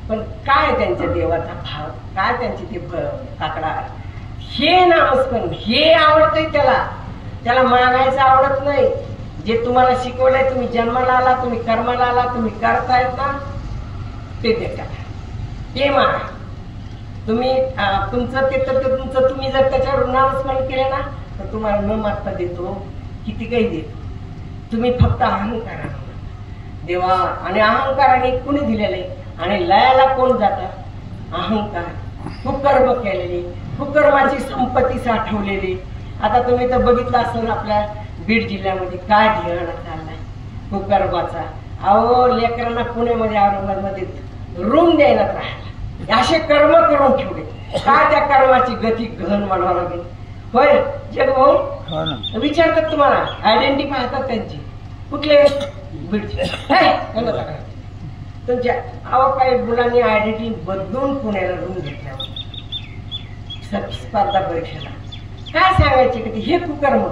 पण काय त्यांच्या देवाचा भाव, काय त्यांची ते काकडा, हे नामस्मरण, हे आवडतंय त्याला मागायचं आवडत नाही. जे तुम्हाला शिकवलंय, तुम्ही जन्माला आला, तुम्ही कर्माला आला, तुम्ही करतायत ना, ते देतात, ते मागा. तुम्ही तुमचं ते तर तुमचं, तुम्ही जर त्याच्यावर नामस्मरण केलं ना तर तुम्हाला न मागता देतो, किती काही देतो. तुम्ही फक्त अहंकाराने देवा, आणि अहंकाराने कुणी दिलेलं आहे, आणि लयाला कोण जातात, अहंकार. कुकर्म केलेले, कुकर्माची संपत्ती साठवलेली. आता तुम्ही तर बघितलं असेल आपल्या बीड जिल्ह्यामध्ये काय धिंगाणा चाललाय कुकर्माचा. अहो लेकरांना पुण्यामध्ये, औरंगाबादमध्ये रूम द्यायलाच राहायला, असे कर्म करून ठेवले. काय त्या कर्माची गती गहन वाढवा लागेल. होय जगभाऊ, विचारतात तुम्हाला, आयडेंटिटी पाहतात त्यांची, कुठले बीडचे तुमच्या. अहो काही मुलांनी आयडेंटिटी बदलून पुण्याला रूम घेतल्यावर स्पर्धा परीक्षेला काय सांगायचे की हे कुकर्म.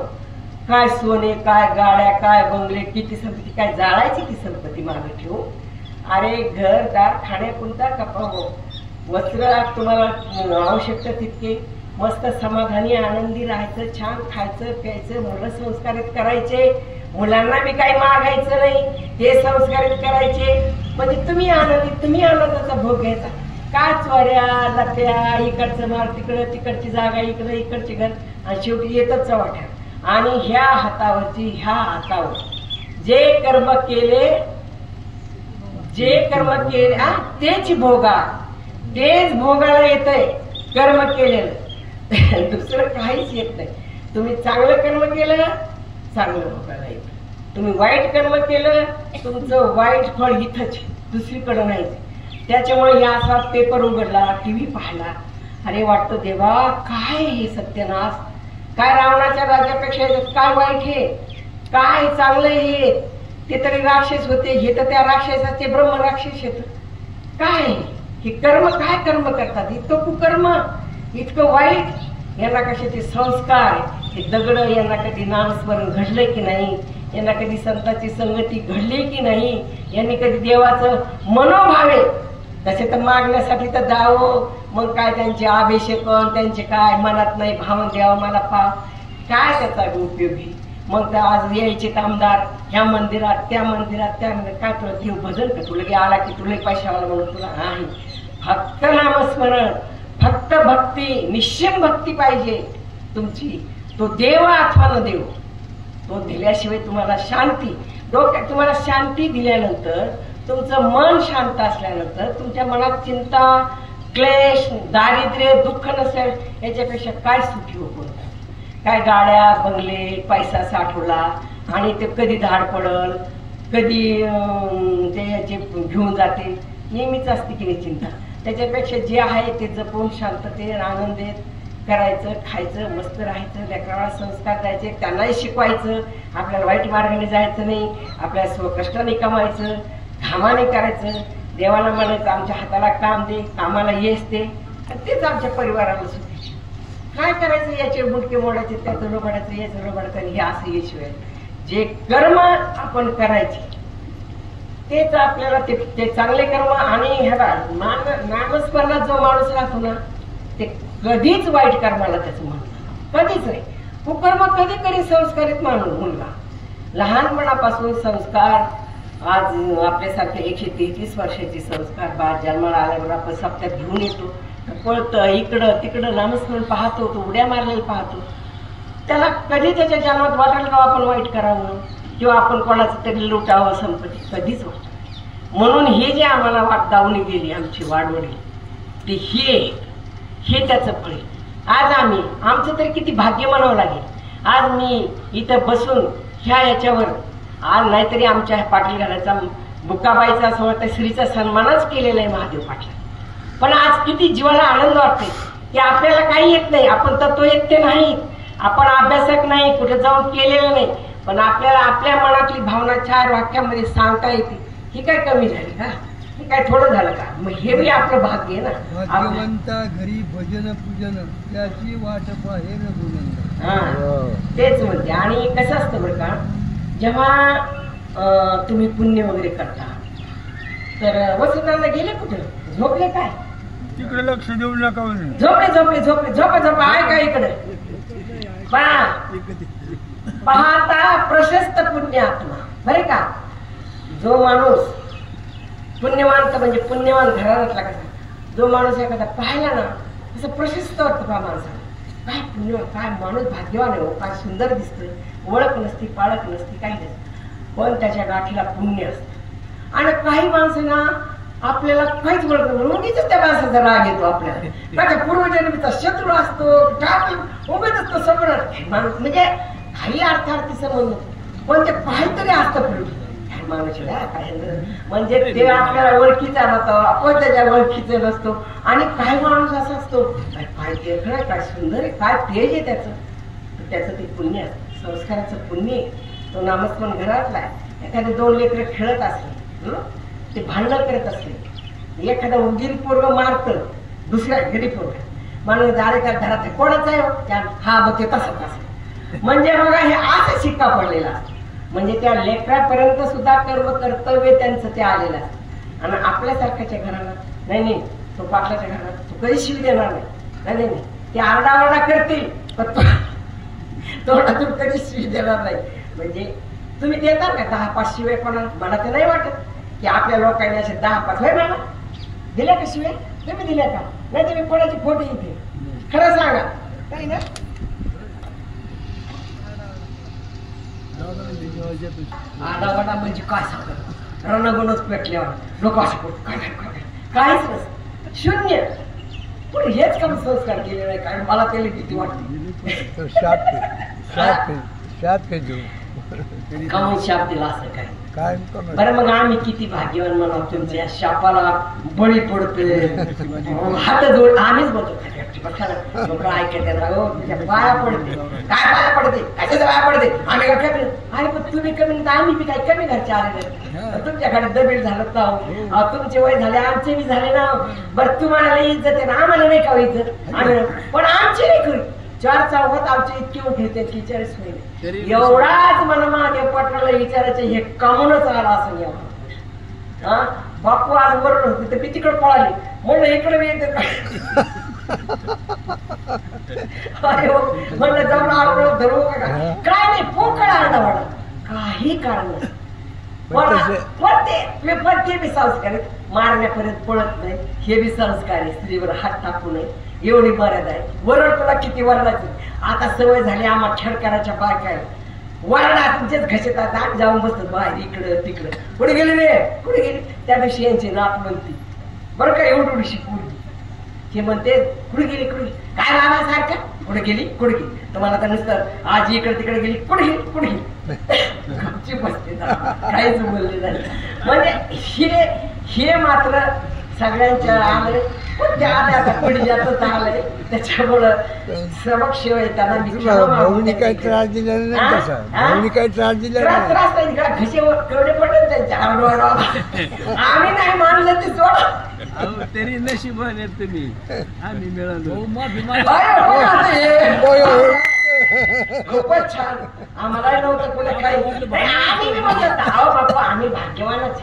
काय सोने, काय गाड्या, काय बंगले, किती संपत्ती, काय जाळायची ती संपत्ती मागे ठेवू. अरे घरदार खाण्यापुरता कपाव, वस्त्र तुम्हाला आवश्यकता तितके, मस्त समाधानी आनंदी राहायचं, छान खायचं प्यायचं, मुलं संस्कारित करायचे, मुलांना बी काही मागायचं नाही, हे संस्कारित करायचे. म्हणजे तुम्ही आनंदाचा भोग घ्यायचा. काय चोऱ्या लप्या, इकडचं मार तिकडं, तिकडची जागा इकडं, इकडची घर, आणि शेवटी येतच चव्हाट्या. आणि ह्या हातावर जे कर्म केले तेच भोगाला येतंय. कर्म केलेलं दुसरं काहीच येत नाही. तुम्ही चांगलं कर्म केलं, चांगलं भोगाला येतं. तुम्ही वाईट कर्म केलं, तुमचं वाईट फळ इथंच, दुसरीकडं नाही. त्याच्यामुळे या असा पेपर उघडला, टीव्ही पाहिला, अरे वाटतं देवा काय हे सत्यनाश, काय रावणाच्या राज्यापेक्षा काय वाईट हे, काय चांगलं हे. ते तरी राक्षस होते, हे तर त्या राक्षसाचे ब्रह्म राक्षस येत. काय हे कर्म, काय कर्म करतात, इतकं कुकर्म, इतकं वाईट. यांना कशाचे संस्कार, हे दगड यांना कधी नामस्मरण घडलंय की नाही, यांना कधी संतांची संगती घडली की नाही, यांनी कधी देवाचं मनोभावे. तसे तर मागण्यासाठी तर जावं, मग काय त्यांचे अभिषेकन, त्यांचे काय मनात नाही भावून द्यावा मला पाव, काय त्याचा उपयोगी. मग तर आज यायचे कामदार ह्या मंदिरात त्या मंदिरात काय तुला देव भजन का, तुला गे आला की तुला पैशावाला म्हणून तुला नाही. फक्त नामस्मरण, फक्त भक्ती, निश्चिम भक्ती पाहिजे तुमची. तो देव अथवा न देव, तो दिल्याशिवाय तुम्हाला शांती. डोक्यात तुम्हाला शांती दिल्यानंतर, तुमचं मन शांत असल्यानंतर, तुमच्या मनात चिंता क्लेश दारिद्र्य दुःख नसेल, याच्यापेक्षा काय सुखी हो. काय गाड्या बंगले पैसा साठवला आणि ते कधी धाड पडल, कधी ते याचे घेऊन जाते, नेहमीच असते की नाही चिंता. त्याच्यापेक्षा जे आहे ते जपून शांततेत आनंदेत करायचं, खायचं, मस्त राहायचं, लेकराला संस्कार द्यायचे, त्यांनाही शिकवायचं. आपल्याला वाईट मार्गाने जायचं नाही, आपल्या स्वकष्टाने कमायचं, घामाने करायचं. देवाला म्हणायचं आमच्या हाताला काम दे, कामाला येस दे, तेच आमच्या परिवाराला सुखी. काय करायचं, याचे बुटके मोडायचे, त्याचं लोबाडायचं, याचं लोबाडायचं, हे असं येशिवाय जे कर्म आपण करायचे तेच आपल्याला ते चांगले कर्म. आणि ह्याला नामस्मरणात जो माणूस राहतो ना, ते कधीच वाईट कर्माला त्याचं म्हणतात, कधीच नाही. कुकर्म कधी कधी संस्कारित माणूस मुलगा लहानपणापासून संस्कार. आज आपल्यासारखे 133 वर्षाची संस्कार बाळ जन्माला आल्यावर आपण सप्त्यात घेऊन येतो, पळतं इकडं तिकडं, नामस्मरण पाहतो, तो उड्या मारलेला पाहतो. त्याला कधी त्याच्या जन्मात वाटायला का आपण वाईट करावं किंवा आपण कोणाचं तरी लुटावं संपत्ती, कधीच वाटत. म्हणून हे जे आम्हाला वाट दावणी गेली आमची वाडवडील, ते हे त्याचं फळ. आज आमचं तरी किती भाग्य म्हणावं लागेल. आज मी इथं बसून ह्या याच्यावर, आज नाहीतरी आमच्या पाटील घराचा बुकाबाईचा समजा श्रीचा सन्मानच केलेला आहे महादेव पाटील. पण आज किती जीवाला आनंद वाटते की आपल्याला काही येत नाही, आपण तत्ववेत्ते नाही, आपण अभ्यासक नाही, कुठे जाऊन केलेलं नाही, पण आपल्याला आपल्या मनातली भावना 4 वाक्यामध्ये सांगता येते. ही काय कमी झाली का, ही काय थोडं झालं का. मग हे बी आपलं भाग्य आहे ना. भाग्यवंता घरी भजन पूजन त्याची वाट पाहे न गुणवंत. हा तेच म्हणते. आणि कसं असतं बरं का, जेव्हा तुम्ही पुण्य वगैरे करता तर वसुंधराला गेले कुठे, झोपले काय, तिकडे लक्ष देऊ नका. झोपा आहे का इकडे. पाहता प्रशस्त पुण्यात्मा, बरे का. जो माणूस पुण्यवान, म्हणजे पुण्यवान घराण्यातला कसा, जो माणूस एखादा पाहिला ना असं प्रशस्त वाटतं का माणसाला, काय पुण्य, काय माणूस भाग्यवान आहे, काय सुंदर दिसतोय, ओळख नसती पाळख नसती काही नसती, पण त्याच्या गाठीला पुण्य असतं. आणि काही माणसांना आपल्याला काहीच ओळख नाही, त्या माणसाचा राग येतो आपल्याला, माझ्या पूर्वजन्मीचा शत्रू असतो, काय उभेच असतो सगळं माणूस, म्हणजे काही अर्थार्थी संबंध, पण ते काहीतरी असतं माणूस काय, म्हणजे ते आपल्याला ओळखीचा नसतो, आपण त्याच्या ओळखीचे नसतो. आणि काही माणूस असा असतो काय देखणं, काय सुंदर आहे, काय तेज आहे त्याचं ते पुण्य असतं, संस्काराचं पुण्य आहे. तो नामस्मरण घरातला आहे. एखादे 2 लेकरं खेळत असले, ते भांडण करत असले, एखादा उंदीर पोरग मारतं दुसऱ्या घरी पोरग, माणूस दारे का घरात कोणाचा आहे, हा बघ ते तसंच असं, म्हणजे बघा हे असं शिक्का पडलेला असतो. म्हणजे त्या लेकरापर्यंत सुद्धा कर्म कर्तव्य त्यांचं ते आलेलं असतं. आणि आपल्यासारख्याच्या घराला नाही तो पाटलाच्या घरात तू कधी शिवी देणार नाही. नाही नाही ते आरडाओरडा करतील पण तोंडातून कधी शिवी देणार नाही. म्हणजे तुम्ही देता का 10-5 शिवे कोणाला? मला तर नाही वाटत की आपल्या लोकांनी असे 10-5 होय मला दिल्या का शिवे? तुम्ही दिल्या का? नाही तुम्ही कोणाची फोटो इथे खरं सांगा काही ना. आडावाडा म्हणजे काय सांगत रणगुणच पेटल्यावर लोक असे काहीच नसतं शून्य. पण हेच काम संस्कार केले नाही कारण मला त्याला भीती वाटते. कामून शाप दिला असं काय बरं. मग आम्ही किती भाग्यवान म्हणा तुमच्या शापाला बळी पडतोय. हात जोड आम्हीच बोलतो लोक ऐकत पाया पडते काय पाया पडते कशाच पाया पडते आम्ही काय कमी आहे पण तुम्ही कमी आम्ही बी काय कमी घरचे आलेले. तुमच्याकडे दबीड झालं तर तुमचे वय झाले आमचे बी झाले ना. बरं तुम्हाला इज्जत आहे ना आम्हाला नाही का इज्जत आम्ही पण आमची नाही करू. 4 चौघात आमचे इतके उठले की 40 महिने एवढाच मला महादेव पाटलाला विचारायचं हे कामूनच आला असं एवढा. हा बापू आज बरोबर होते तर मी तिकडे पळाली म्हणलं इकडे मी येते म्हणलं जाऊन आलो धरू का काय नाही पोकळ आरडावाडा काही कारण पण ते बी संस्कार आहेत. मारण्यापर्यंत पळत नाही हे बी संस्कार आहे. स्त्रीवर हात टाकू नये एवढी मर्यादा आहे. वरड तुला किती वरडायची आता सवय झाली आम्हा खेळकराच्या बायका वरडा तुमचेच घशात आत जाऊन बसत बाहेर इकडं तिकडं. कुठे गेली रे कुठे गेली? त्या दिवशी यांची नात म्हणती बरं का एवढी पोरगी हे म्हणते कुठे गेली कुठे काय राहणार सारखं कुठे गेली कुठे गेली. तुम्हाला तर नुसतं आज इकडे तिकडे गेली कुठे गेली कुठे गेली गपची बसते काहीच बोलले नाही. म्हणजे हे मात्र सगळ्यांच्या आले पण त्या आल्या आता पुढे जातच आलंय त्याच्यामुळं सबक शिवाय त्यांना भाऊनी काही त्रास दिला नाही. भाऊनी काही त्रास दिला त्रास नाही का घसे केवढे पडत त्यांच्या आम्ही नाही मानलं ते सोड तरी नशीब तुम्ही आम्ही मिळालो. खूपच छान आम्हाला नव्हतं कोणी काही आम्ही म्हणत अहो बाबा आम्ही भाग्यवानच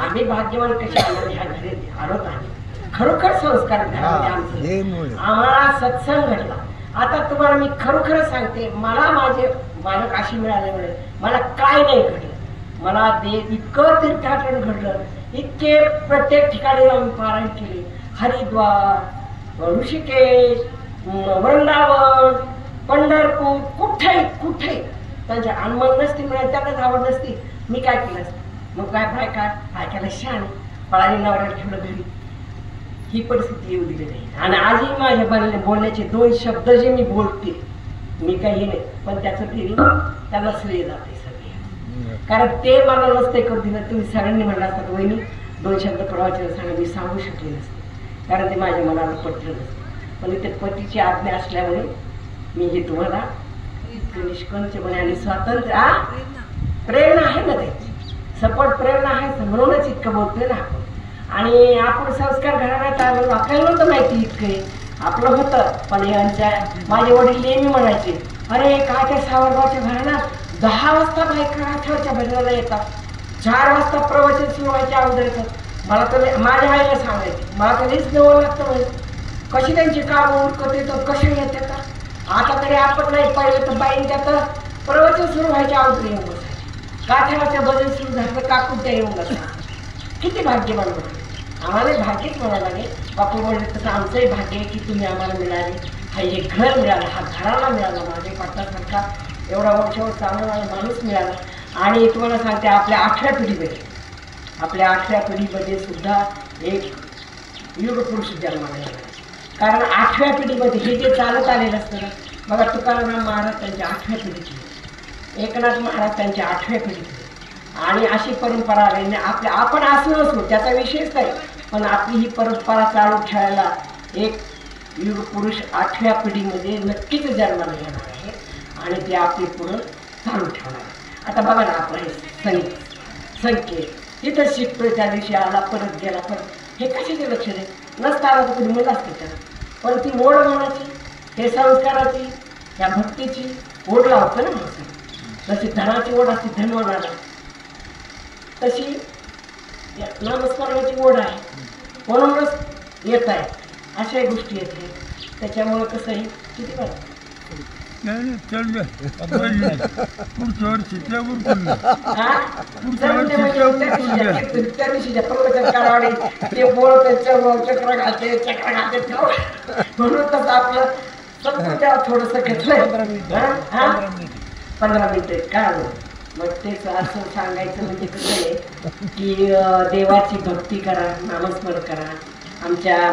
आम्ही भाग्यवान कसे आलो ह्या घरी आलोत. आम्ही खरोखर संस्कार आम्हाला सत्संग घडला. आता तुम्हाला मी खरोखर सांगते मला माझ्या काशी मिळाल्यामुळे मला काय नाही घडलं. मला इतकं तीर्थाटन घडलं इतके प्रत्येक ठिकाणी आम्ही पारायण केले. हरिद्वार ऋषिकेश वृंदावन पंढरपूर कुठे त्यांच्या अनमन नसती मिळाली त्यांनाच आवड नसती मी काय केलं असतं. मग काय बायकाला शान पळाली नवऱ्याला ठेवलं घरी ही परिस्थिती येऊ दिली नाही. आणि आजही माझ्या बोलण्याचे 2 शब्द जे मी बोलते मी काही नाही पण त्याचं फेरी त्याला श्रेय जाते सगळे कारण ते मला नसते करू दिलं. तुम्ही सगळ्यांनी म्हणलं असतात वहिनी 2 शब्द प्रवाचन सांगा मी सांगू शकले नसते कारण ते माझ्या मनाला पटलं नसतं. पण इथे पतीची आज्ञा असल्यामुळे मी हे तुम्हाला निष्कंचपणे आणि स्वातंत्र्य प्रेरणा आहे ना त्याची सपोर्ट प्रेरणा आहे म्हणूनच इतकं बोलतोय ना आपण. आणि आपण संस्कार घराण्यात आलो आपल्याला नव्हतं माहिती इतकं आपलं होतं. पण यांच्या माझे वडील नेहमी म्हणायचे अरे काय सावरगावच्या घराण्यात 10 वाजता बायका आठवच्या भजनाला येतात 4 वाजता प्रवचन सुरू व्हायच्या अगोदर येतात. मला तर माझ्या आईला सांगायचे मला कधीच नवं लागतं म्हणजे कशी त्यांची काम उरकत येतात कसे येते का. आता तरी आपण नाही पाहिलं तर बाईंच्या तर प्रवचन सुरू व्हायच्या अगोदर येऊन बसायचे. काठ्याचं भजन सुरू झालं काकूच्या येऊन बसा. किती भाग्यवान होते. आम्हाला भाग्यच म्हणायला नाही बापू म्हणले तसं आमचंही भाग्य आहे की तुम्ही आम्हाला मिळाले. हा एक घर मिळालं हा घराला मिळाला माझे पाटलासारखा एवढा वर्षावर चालणारा माणूस मिळाला. आणि तुम्हाला सांगते आपल्या 8व्या पिढीमध्ये सुद्धा एक युग पुरुष जन्माला येणार. कारण 8व्या पिढीमध्ये हे जे चालत आलेलं असतं ना बघा तुकाराम महाराज त्यांच्या 8व्या पिढीची एकनाथ महाराज त्यांच्या 8व्या पिढीची आणि अशी परंपरा आली आपण असू नसू त्याचा विषयच नाही पण आपली ही परंपरा चालू ठेवायला एक युग पुरुष 8व्या पिढीमध्ये नक्कीच जन्माला येणार आहे आणि ते आपली पुढं चालू ठेवणार आहे. आता बघा ना आपलं हे संकेत तिथं शिकतोय त्या दिवशी आला परत गेला परत हे कशाचे लक्ष दे नसता आला तर कधी मुलं असते त्याला पण ती ओढ मनाची हे संस्काराची या भक्तीची ओढ लावतं ना माणसं. जशी धनाची ओढ असते धनवनाला तशी नामस्मरणाची ओढ आहे. म्हणूनच येत आहे अशा गोष्टी येते. त्याच्यामुळं कसं आहे किती बरं नाही चालू पुढच्या वर्षी त्यावर त्या दिवशीच्या प्रवचन काढावे ते बोल चक्र घालते म्हणून तसं आपलं संपूर्ण थोडंसं घेतलंय 15 मिनिटे काय मग तेच असं सांगायचं म्हणजे कसं आहे की देवाची भक्ती करा, नामस्मरण करा.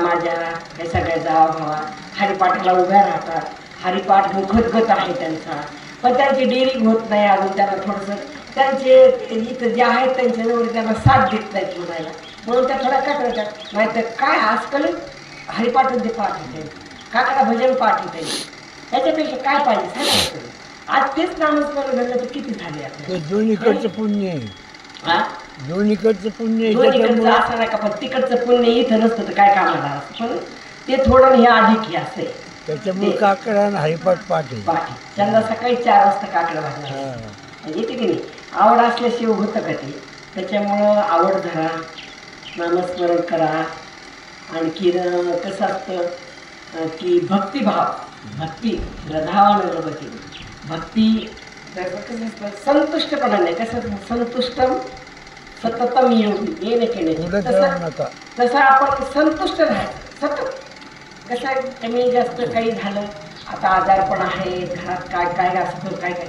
माझ्या हे सगळ्या जावा भावा हरिपाठाला उभ्या राहतात. हरिपाठ मुखदगत आहे त्यांचा, पण त्यांची डेअरिंग होत नाही अजून. त्यांना थोडंसं त्यांचे इथं जे आहेत त्यांच्याजवळ त्यांना साथ देत नाहीत म्हणायला, म्हणून त्या थोड्या का करतात. नाहीतर काय आजकाल हरिपाठच जे पाठ होते, काकडा भजन पाठ होते, त्याच्यापेक्षा काय पाहिजे सांगायचं. आज तेच नामस्मरण घडलं तर किती झाले आपले. दोन्हीकडचं पुण्य आहे, दोन्हीकडचं पुण्य दोन्हीकडचं असं नाही का, पण तिकडचं पुण्य इथं नसतं तर काय कामाला असतं. पण ते थोडं हे अधिक हे असते. त्याच्यामुळे काकडा हरिपाठ पाठ आहे. त्यांना सकाळी 4 वाजता काकडा भाजला येते की नाही. आवड असल्याशिवाय होतं का ते. त्याच्यामुळं आवड धरा, नामस्मरण करा. आणखी कसं असतं की भक्तिभाव, भक्ती रधावान भक्ती भक्ती कसं असतं संतुष्टपणाने. कसं संतुष्टम सततम योगी ये केले तसं आपण संतुष्ट राहायचं सतत. कसं आहे कमी जास्त काही झालं, आता आजारपण आहे घरात, काय काय असतं काय काय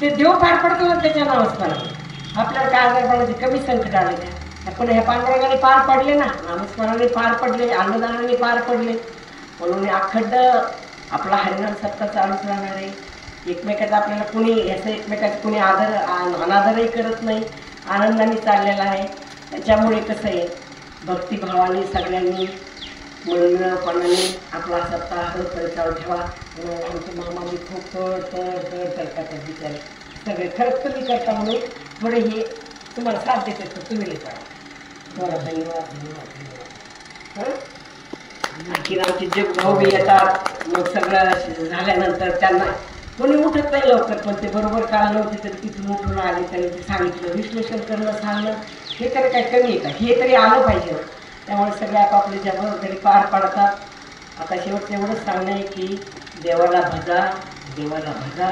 ते देव पार पडतो ना त्याच्या नामस्मरणाने. आपल्याला काय आजारपणाचे कमी संकट आले त्या, पण ह्या पांडुरंगाने पार पडले ना, नामस्मरणाने पार पडले, अन्नदानाने पार पडले. म्हणून अखंड आपला हरिनाम सत्ता चालूच राहणार आहे. एकमेकाचा आपल्याला कुणी याचं एकमेकाचा कुणी अनादरही करत नाही, आनंदाने चाललेला आहे. त्याच्यामुळे कसं आहे भक्तिभावाने सगळ्यांनी मनमिळावपणाने आपला सत्ता हळूहळू चालू ठेवा. आमचे मामाजी खूप तड करतात बिचारे सगळे. खरंच तुम्ही करता म्हणून थोडे हे तुम्हाला साथ देते तर तुम्ही लिहा. बरं, धन्यवाद धन्यवाद धन्यवाद. आणखी आमचे जे भाऊ बी येतात, मग सगळं झाल्यानंतर त्यांना कोणी उठत नाही लवकर, पण ते बरोबर काल नव्हते तरी तिथून उठून आले. त्यांनी ते सांगितलं, विश्लेषण करणं सांगणं हे तरी काही कमी आहे का, हे तरी आलं पाहिजे ना. त्यामुळे सगळे आपापले जबाबदारी पार पाडतात. आता शेवटचं एवढंच सांगणं आहे की देवाला भजा, देवाला भजा,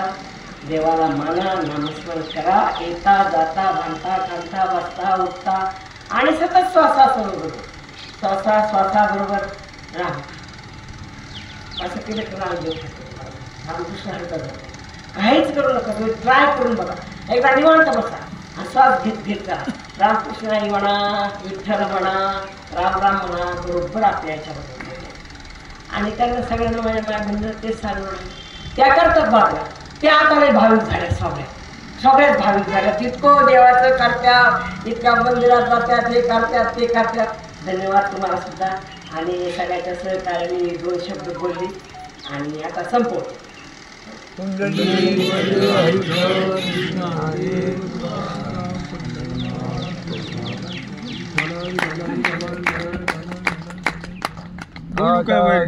देवाला माना, नामस्मरण करा. येता जाता बांधता खांता बसता उठता आणि सतत श्वासाबरोबर श्वासाबरोबर राहा. असं केलं तर राम देऊ शकतो. रामकृष्ण हरकत काहीच करू नका, तुम्ही ट्राय करून बघा. एकदा निवांत बसा आणि श्वास घेत जा. रामकृष्ण आई म्हणा, विठ्ठल म्हणा, राम राम म्हणा, बरोबर आपल्या याच्यामध्ये. आणि त्यांना सगळ्यांना माझ्या बंधन तेच सांगणार त्या करतात बाबा. त्या आता नाही भाविक झाल्या, सगळ्याच भाविक झाल्या. तितकं देवाचं करतात, इतक्या मंदिरात जातात, हे करतात ते करतात. धन्यवाद तुम्हाला सुद्धा. आणि सगळ्याच्या सहकार्याने 2 शब्द बोलली आणि आता संपवतो.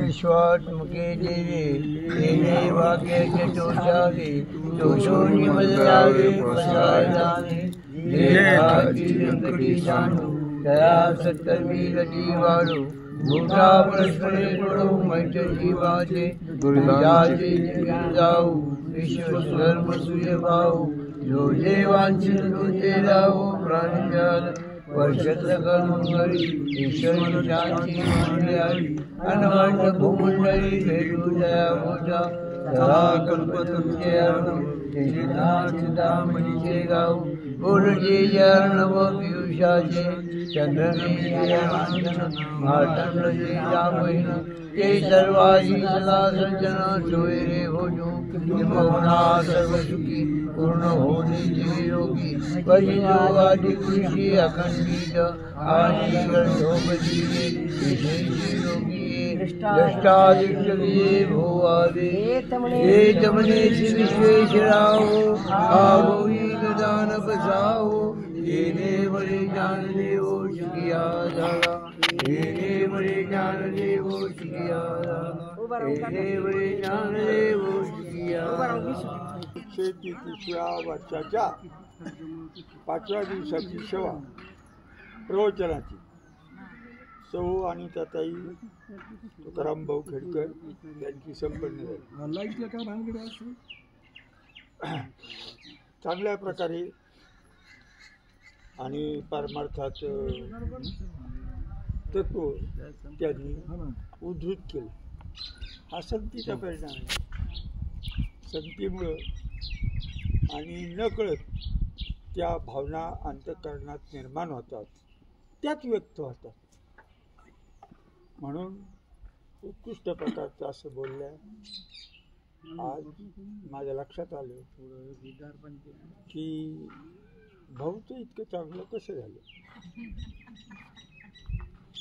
विश्वास मुखे देवे वाक्याचे दोषावे दोषोनी मदलावे प्रसादाने दया सत्कर्मी गती वाढो मोठा परस्परे पडो मैत्री वाचे गुरुजाचे जाऊ विश्व धर्म सूर्य भाऊ जो देवांचे ते लावो प्राणिजाल वर्षत्र कर्मंगरी ईश्वर शांती मंडळी अनवंत भूमंडळी भेटू दया मोठा दहा कल्पतुर्चे चिंतामणीचे गाव बोलजे जर्णव पियुषाचे चंद्रने मार्तंडचे जामहीन ते सर्वाजी सदा सज्जन सोयरे भोजो निमोना सर्व सुखी पूर्ण होणे योगी परिजोगादी कृषी अखंडित आणि गणोपती योगी दृष्टादिष्टविजय भोवावे हे तमने विश्वेश्वराओ आवोई दान बसाओ येणे बरे ज्ञान देवो शिकिया झाला येणे बरे ज्ञान देवो शिकिया झाला येणे बरे ज्ञान देवो शिकिया. 133व्या वर्षाच्या 5व्या दिवसाची सेवा प्रवचनाची सौ आणि त्याताई तुकाराम भाऊ खेडकर यांची संपन्न झाली. लाईटला काय भानगड असं चांगल्या प्रकारे आणि परमार्थात तत्व त्यांनी उद्धृत केलं. हा संगतीचा परिणाम आहे. संगतीमुळं आणि नकळत त्या भावना अंतःकरणात निर्माण होतात, त्यात व्यक्त होतात. म्हणून उत्कृष्ट प्रकारचं असं बोलल्या आज माझ्या लक्षात आलं की भाऊचं इतकं चांगलं कसं झालं.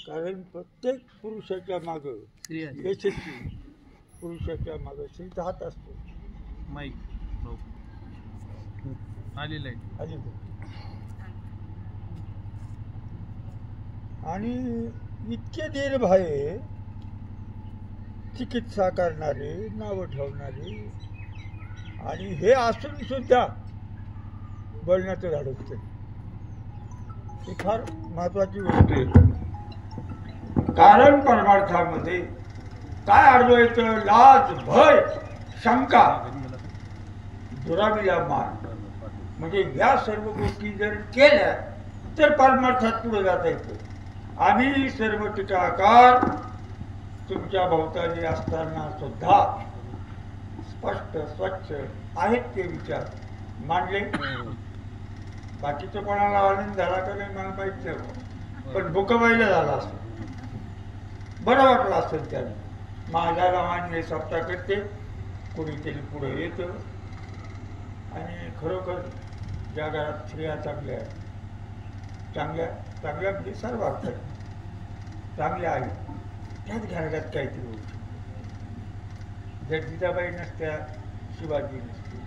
कारण प्रत्येक पुरुषाच्या मागं यशस्वी पुरुषाच्या मागं स्त्रीचा हात असतो. माईक आलेलं आहे. आणि इतके दीर्घभाये चिकित्सा करणारे, नावं ठेवणारे आणि हे असून सुद्धा बोलण्याचं धाडस ही फार महत्वाची गोष्ट आहे. कारण परमार्थामध्ये काय अडवायचं? लाज, भय, शंका, दुरावीला मान. म्हणजे या सर्व गोष्टी जर केल्या तर परमार्थात पुढे जाता येतं. आम्ही सर्व टीकाकार तुमच्या भोवताली असताना सुद्धा स्पष्ट स्वच्छ आहेत ते विचार मांडले. बाकीचं कोणाला आनंद झाला का नाही मला माहित नाही, पण भुकबाईला झाला असेल, बरं वाटलं असेल त्याने. माझ्या नावाने सप्ताह करते, कोणीतरी पुढे येतं. आणि खरोखर ज्या घरात स्त्रिया चांगल्या चांगल्या चांगल्या म्हणजे सर्व अर्थात चांगल्या आहेत, त्याच घराण्यात काहीतरी होऊ शकते. जर जिजाबाई नसत्या, शिवाजी नसते,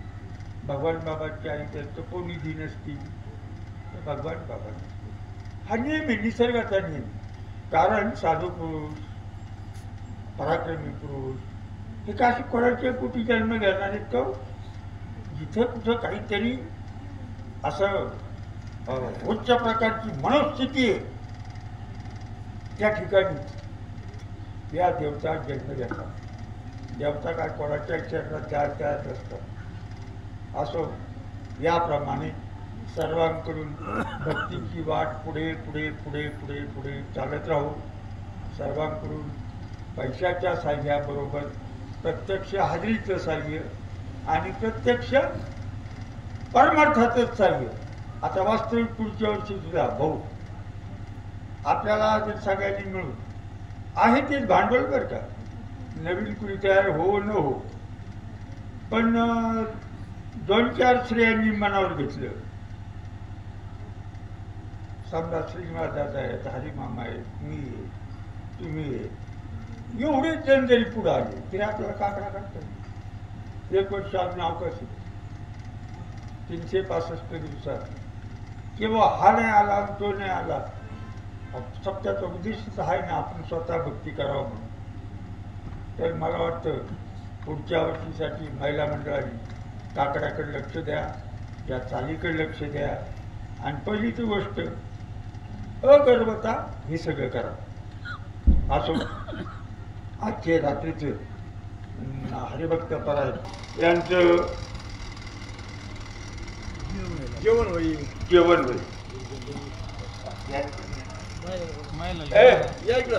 भगवान बाबांची आई तर कोणी दी नसती, तर भगवान बाबा नसते. हा नियम आहे, निसर्गाचा नियम. कारण साधू पुरुष, पराक्रमी पुरुष हे काशी कोणाच्या पोटी जन्म घेणार आहेत का? जिथं कुठं काहीतरी असं उच्च प्रकारची मनोस्थिती आहे त्या ठिकाणी या देवता जन्म घेतात. देवता काय कोणाच्या शरीरात त्यात असतात. असो, याप्रमाणे सर्वांकडून भक्तीची वाट पुढे पुढे पुढे पुढे पुढे चालत राहू. सर्वांकडून पैशाच्या साह्याबरोबर प्रत्यक्ष हाजरीचं साह्य आणि प्रत्यक्ष परमार्थातच साह्य. आता वास्तविक पुढच्या वर्षी सुद्धा भाऊ आपल्याला जर सगळ्यांनी मिळून आहे तेच भांडवल बरं का, नवीन कुणी तयार हो न हो, पण 2-4 स्त्रियांनी मनावर घेतलं. समजा श्रीनिवासदादा आहेत, हरिमामा आहेत, मी आहे, तुम्ही आहे, एवढेच जण जरी पुढे आले तरी आपल्याला काकडा काढतात. 1 वर्षात नाव कसं 365 दिवसात किंवा हा नाही आला तो नाही आला. सप्त्याचा उद्देश आहे ना आपण स्वतः भक्ती करावं म्हणून. तर मला वाटतं पुढच्या वर्षीसाठी महिला मंडळाने काकड्याकडे लक्ष द्या, या चालीकडे लक्ष द्या. आणि पहिलीच गोष्ट अगर्वता हे सगळं करा. असो, आजचे रात्रीचं हरिभक्त परायण यांचं जेवण होईल. या इकडं